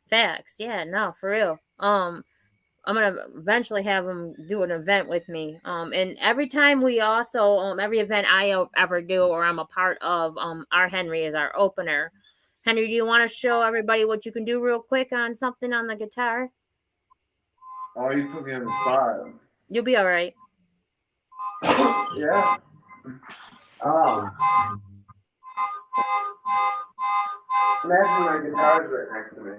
S2: Facts. Yeah, no, for real. I'm gonna eventually have them do an event with me. And every time we also every event I ever do or I'm a part of, our Henry is our opener. Henry, do you want to show everybody what you can do real quick on something on the guitar?
S3: Oh, you put me on the spot.
S2: You'll be all right.
S3: Yeah. Imagine my guitar's right next to me.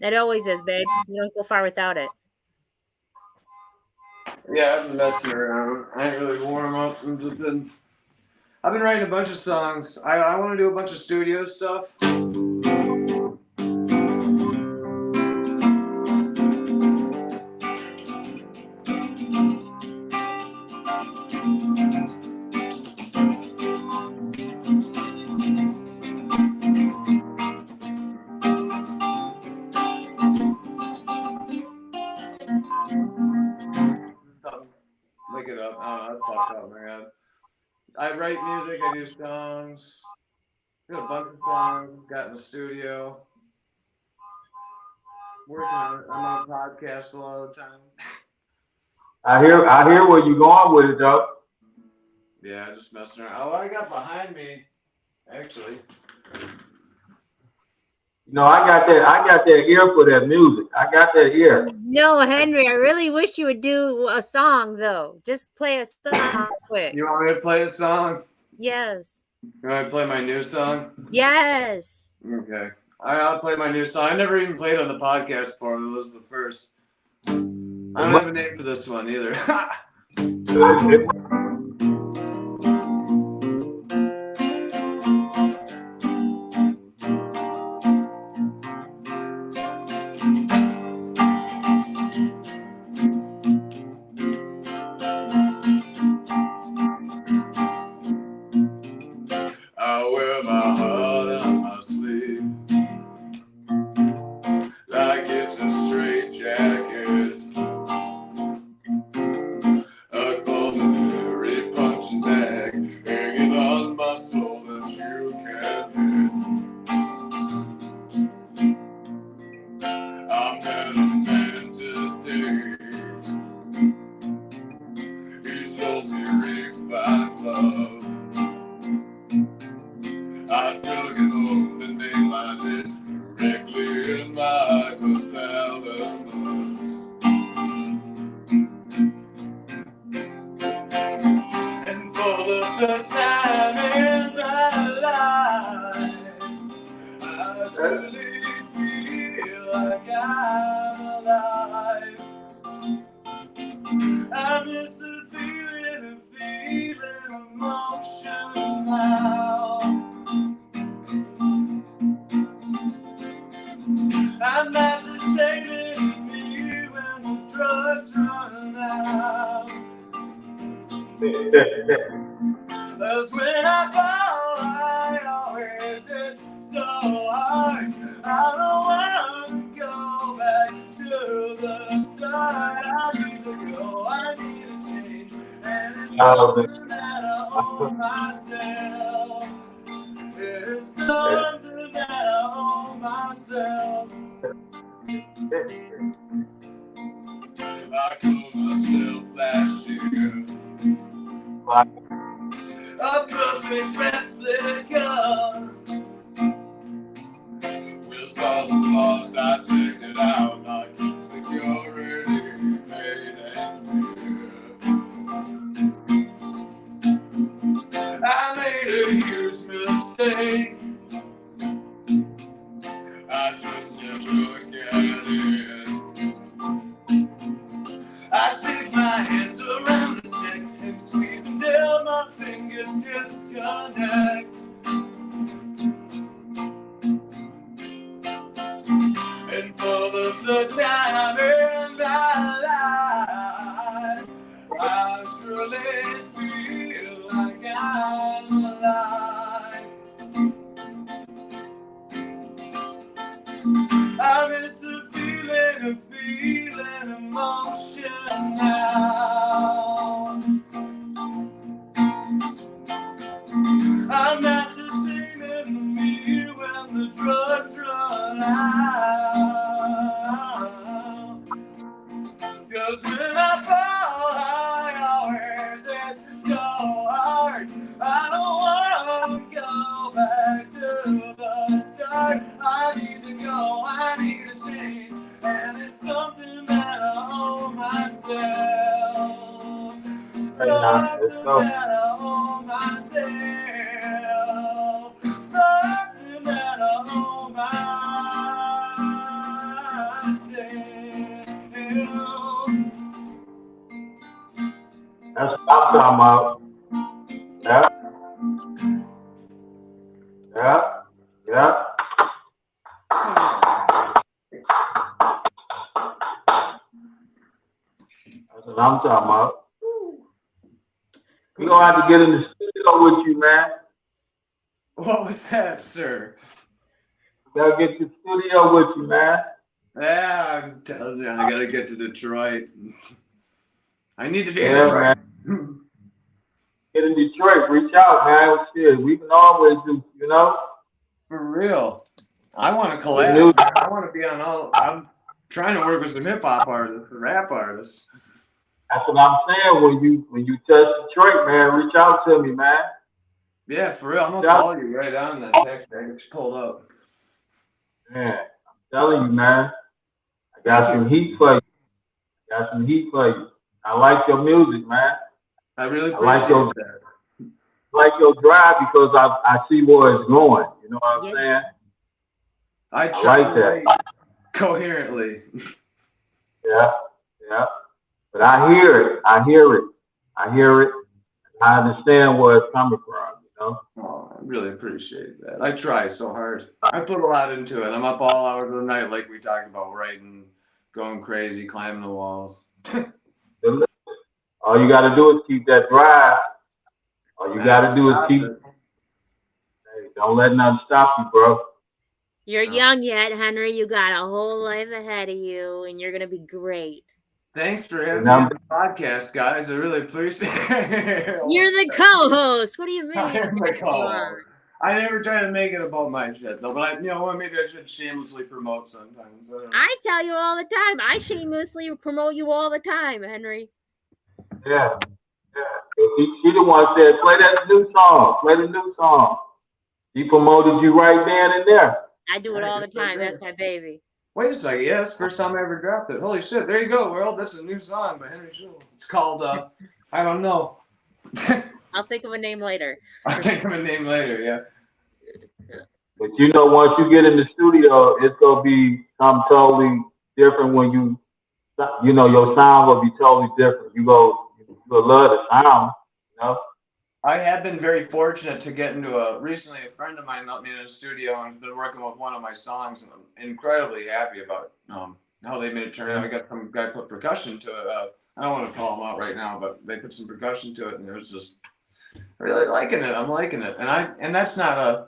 S2: It always is, babe. You don't go far without it.
S3: Yeah, I've been messing around. I ain't really warm up. I've been writing a bunch of songs. I want to do a bunch of studio stuff. Look it up. I fucked up, man. I write music, I do songs. I got a bunch of songs, got in the studio. Working on it. I'm on a podcast a lot of the time.
S4: I hear where you're going with it, though.
S3: Yeah, just messing around. Oh, what I got behind me, actually.
S4: You know, I got that ear for that music. I got that ear.
S2: No, Henry, I really wish you would do a song, though. Just play a song quick.
S3: You want me to play a song?
S2: Yes.
S3: You want me to play my new song?
S2: Yes.
S3: Okay. I'll play my new song. I never even played on the podcast before. This was the first. I don't have a name for this one either. Cause when I fall, I always hit so hard. I don't want to go back to the start. I need to go, I need to change. And it's something that I owe myself. It's something that I owe myself. I called myself last year a perfect replica. With all the flaws dissected out like security made and clear. I made a huge mistake. I just didn't look at it. I shake my hands around his neck and squeeze until my fingertips connect. And for the first time in my life, I truly feel like I'm alive. I miss the feeling of feeling emotion now. I'm not the same in me when the drugs run out. Cause when I fall, I always hit so hard. I don't want to go back to the start. I need to go, I need to change. And it's something that I owe myself. Something that I owe myself. Something that I owe myself.
S4: That's what I'm talking about. Yeah. That's what I'm talking about. We're going to have to get in the studio with you, man.
S3: What was that, sir?
S4: Gotta get to the studio with you, man.
S3: Yeah, I'm telling you, I gotta get to Detroit. I need to be
S4: in Detroit. Man. Get in Detroit, reach out, man. Shit, we can always do, you know?
S3: For real. I want to collab. I want to be on all. I'm trying to work with some hip hop artists, rap artists.
S4: That's what I'm saying. When you touch Detroit, man, reach out to me, man.
S3: Yeah, for real. I'm gonna follow you right on that text. I just pulled up.
S4: Man, I'm telling you, man. I got some heat for you. I like your music, man.
S3: I really appreciate that.
S4: I like your drive because I see where it's going. You know what I'm saying?
S3: I try like that coherently.
S4: Yeah. But I hear it. I understand where it's coming from, you know?
S3: Oh, I really appreciate that. I try so hard. I put a lot into it. I'm up all hours of the night, like we talked about, writing, going crazy, climbing the walls.
S4: All you got to do is keep that drive. All you got to do is keep it. Hey, don't let nothing stop you, bro.
S2: You're young yet, Henry. You got a whole life ahead of you, and you're going to be great.
S3: Thanks for having me on the podcast, guys. I really appreciate it.
S2: You're the co-host. What do you mean?
S3: I'm the co-host. I never try to make it about my shit, though. But maybe I should shamelessly promote sometimes.
S2: I tell you all the time. I shamelessly promote you all the time, Henry.
S4: Yeah. She the one said, play that new song. Play the new song. She promoted you right then and there.
S2: I do it all the time. That's my baby.
S3: Wait a second. Yeah, that's the first time I ever dropped it. Holy shit. There you go, world. That's a new song by Henry Schul. It's called, I don't know.
S2: I'll think of a name later.
S3: I'll think of a name later, yeah.
S4: But once you get in the studio, it's going to be something totally different when your sound will be totally different. You'll love the sound, you know?
S3: I have been very fortunate to get into recently a friend of mine let me in a studio and has been working with one of my songs, and I'm incredibly happy about how they made it turn out. I got some guy put percussion to it. I don't want to call them out right now, but they put some percussion to it, and it was just really liking it. I'm liking it, and that's not a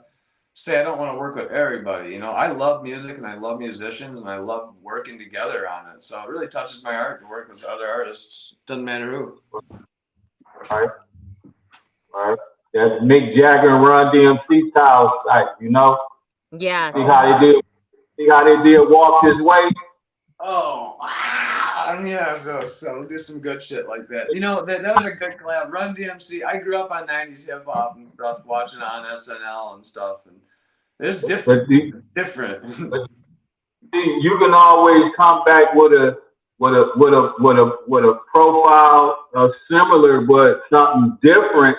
S3: say I don't want to work with everybody. You know, I love music and I love musicians and I love working together on it. So it really touches my heart to work with other artists. Doesn't matter who.
S4: All right. That's Mick Jagger and Run DMC style type, you know?
S2: Yeah.
S4: See how they did Walk This Way?
S3: Oh, yeah. So we'll do some good shit like that. You know, that was a good collab. Run DMC. I grew up on 90s hip hop and stuff, watching it on SNL and stuff. And it's different.
S4: But you can always come back with a profile similar, but something different,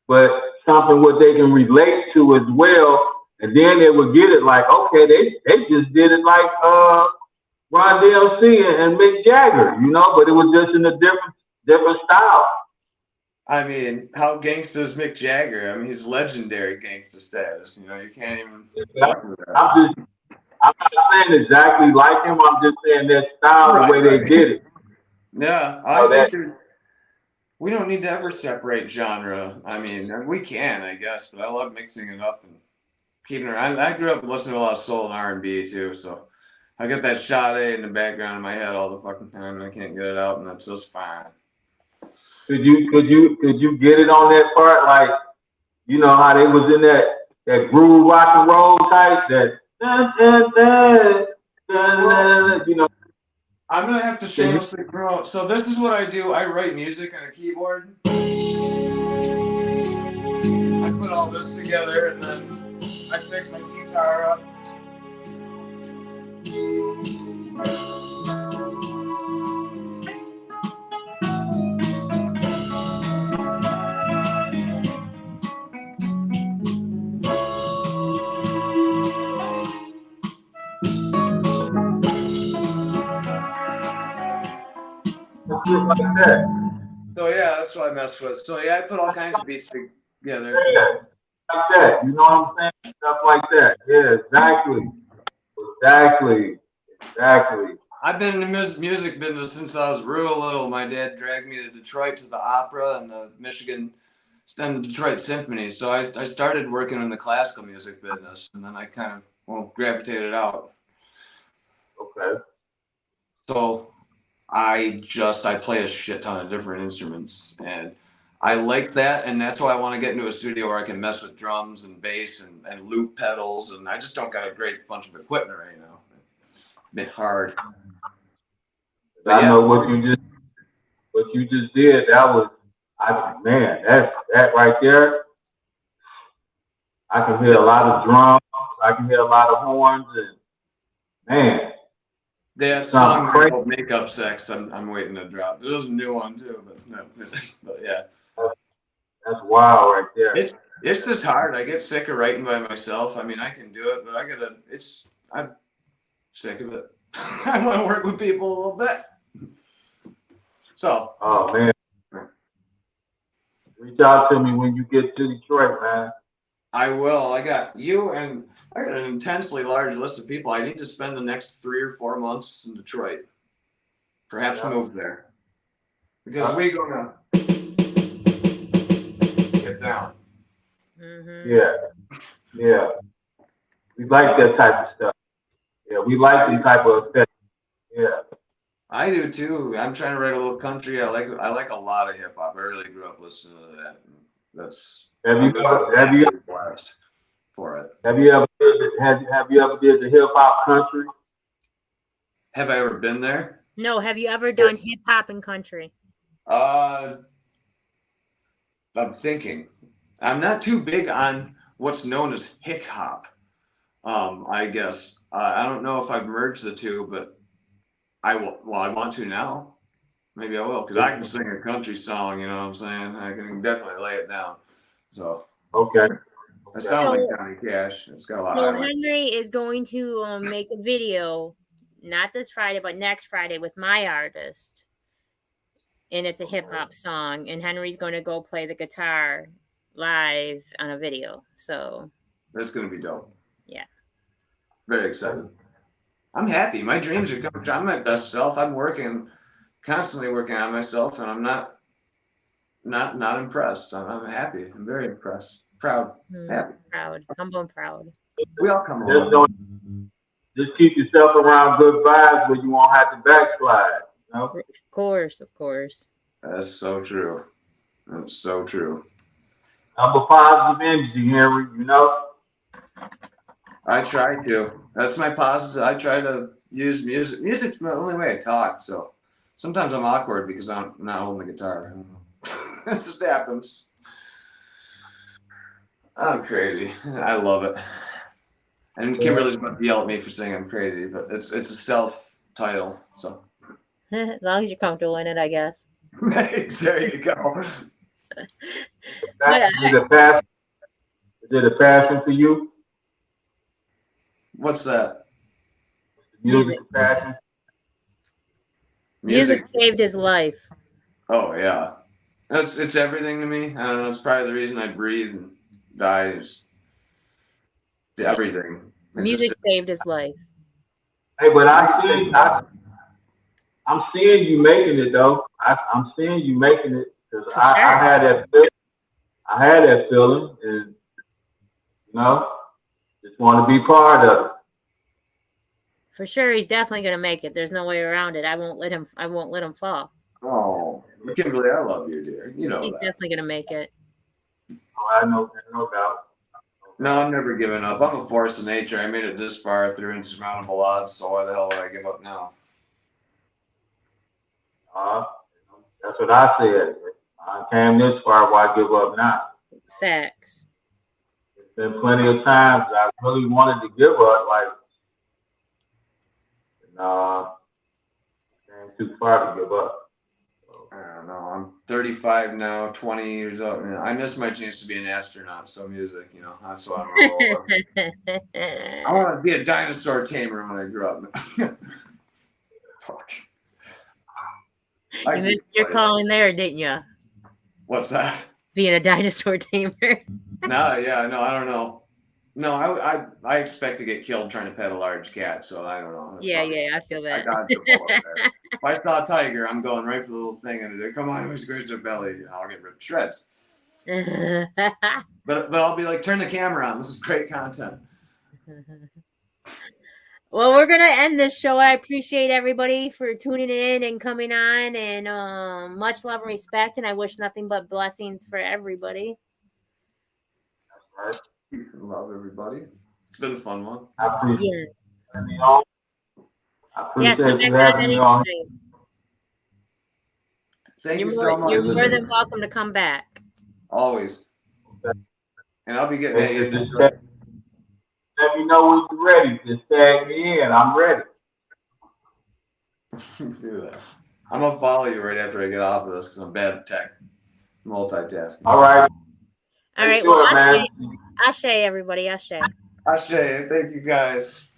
S4: but something what they can relate to as well. And then they would get it like, okay, they just did it like Ron DMC and Mick Jagger, you know, but it was just in a different style.
S3: I mean, how gangsta is Mick Jagger? I mean, he's legendary gangsta status. You know, you can't even.
S4: I'm not saying exactly like him. I'm just saying that style, right, the way they did it.
S3: Yeah, I think we don't need to ever separate genre. I mean, we can, I guess, but I love mixing it up and keeping it. I grew up listening to a lot of soul and R&B too, so I get that Sade in the background in my head all the fucking time, and I can't get it out, and that's just fine.
S4: Could you get it on that part, like, you know how they was in that groove rock and roll type, that you know?
S3: I'm gonna have to shamelessly promote. So this is what I do. I write music on a keyboard. I put all this together, and then I pick my guitar up.
S4: Like that.
S3: So yeah, that's what I mess with. So yeah, I put all kinds of beats together.
S4: Yeah, like that. You know what I'm saying? Stuff like that. Yeah, exactly.
S3: I've been in the music business since I was real little. My dad dragged me to Detroit to the opera and the Michigan and the Detroit Symphony. So I started working in the classical music business, and then I kind of gravitated out.
S4: Okay.
S3: So I play a shit ton of different instruments, and I like that, and that's why I want to get into a studio where I can mess with drums and bass and loop pedals, and I just don't got a great bunch of equipment right now. It's a bit hard. But
S4: I know what you just did. Man, that right there. I can hear a lot of drums. I can hear a lot of horns, and man.
S3: That song called Makeup Sex, I'm waiting to drop. There's a new one too, but it's not finished. But yeah.
S4: That's wild right there.
S3: It's just hard. I get sick of writing by myself. I mean, I can do it, but I'm sick of it. I want to work with people a little bit. So.
S4: Oh man. Reach out to me when you get to Detroit, man.
S3: I will. I got you, and I got an intensely large list of people. I need to spend the next 3 or 4 months in Detroit. Perhaps move there. Because we're going to get down.
S2: Mm-hmm.
S4: Yeah. We like that type of stuff. Yeah, we like the type of effect. Yeah.
S3: I do too. I'm trying to write a little country. I like a lot of hip hop. I really grew up listening to that. That's
S4: Have you ever
S3: blast for it?
S4: Have you ever did the hip hop country?
S3: Have I ever been there?
S2: No. Have you ever done hip hop and country?
S3: I'm thinking. I'm not too big on what's known as hip hop. I guess I don't know if I've merged the two, but I will. Well, I want to now. Maybe I will, because I can sing a country song. You know what I'm saying? I can definitely lay it down. So
S4: okay.
S3: I sound like Johnny Cash. It's got a lot.
S2: So Henry is going to make a video, not this Friday, but next Friday with my artist, and it's a hip hop song. And Henry's going to go play the guitar live on a video. So
S3: that's going to be dope.
S2: Yeah.
S3: Very excited. I'm happy. My dreams are coming true. I'm my best self. I'm working constantly working on myself, and I'm not impressed. I'm happy. I'm very impressed, proud, happy.
S2: Proud, humble, and proud.
S3: We all come
S4: Just
S3: along.
S4: just keep yourself around good vibes where you won't have to backslide. You know?
S2: Of course, of course.
S3: That's so true. That's so true.
S4: I'm a positive energy, Henry. You know.
S3: I try to. That's my positive. I try to use music. Music's the only way I talk. So sometimes I'm awkward because I'm not holding the guitar. I don't know. It just happens. I'm crazy. I love it. And Kimberly's about to yell at me for saying I'm crazy, but it's a self title. So
S2: As long as you're comfortable in it, I guess.
S3: there you go.
S4: Is it a passion for you?
S3: What's that?
S4: Music passion.
S2: Music saved his life.
S3: Oh yeah, it's everything to me. I don't know. It's probably the reason I breathe and die. Is everything.
S2: Music saved his life.
S4: Hey, but I'm seeing you making it though. I'm seeing you making it because I had that feeling. I had that feeling, and you know, just want to be part of it.
S2: For sure, he's definitely gonna make it. There's no way around it. I won't let him fall.
S3: Oh, Kimberly, I love you, dear. You know
S2: he's
S3: that.
S2: Definitely gonna make it.
S4: Oh, I know, no doubt.
S3: No, I'm never giving up. I'm a force of nature. I made it this far through insurmountable odds, so why the hell would I give up now?
S4: That's what I said. I came this far, why give up now?
S2: Facts.
S4: There's been plenty of times I really wanted to give up, like, came too far to give up.
S3: I don't know. I'm 35 now, 20 years old. I missed my chance to be an astronaut, so music, that's what I'm rolling. I want to be a dinosaur tamer when I grow up. Fuck.
S2: You missed your calling there, didn't you?
S3: What's that?
S2: Being a dinosaur tamer.
S3: No, I don't know. No, I expect to get killed trying to pet a large cat, so I don't know.
S2: I feel that.
S3: I dodged the bullet there. If I saw a tiger, I'm going right for the little thing and come on, who's going to belly? I'll get ripped to shreds. But I'll be like, turn the camera on. This is great content.
S2: Well, we're gonna end this show. I appreciate everybody for tuning in and coming on, and much love and respect. And I wish nothing but blessings for everybody.
S3: All right. Love everybody. It's been a fun one.
S4: I appreciate
S2: it.
S4: I appreciate you having me on.
S3: Thank you so much.
S2: You're more than welcome to come back.
S3: Always. And I'll be getting at you.
S4: Let me know when you're ready. Just tag me in. I'm ready.
S3: Do that. I'm going to follow you right after I get off of this because I'm bad at tech. Multitasking.
S4: All right.
S2: All right. Well, Ashe, everybody. Ashe.
S3: Ashe. Thank you, guys.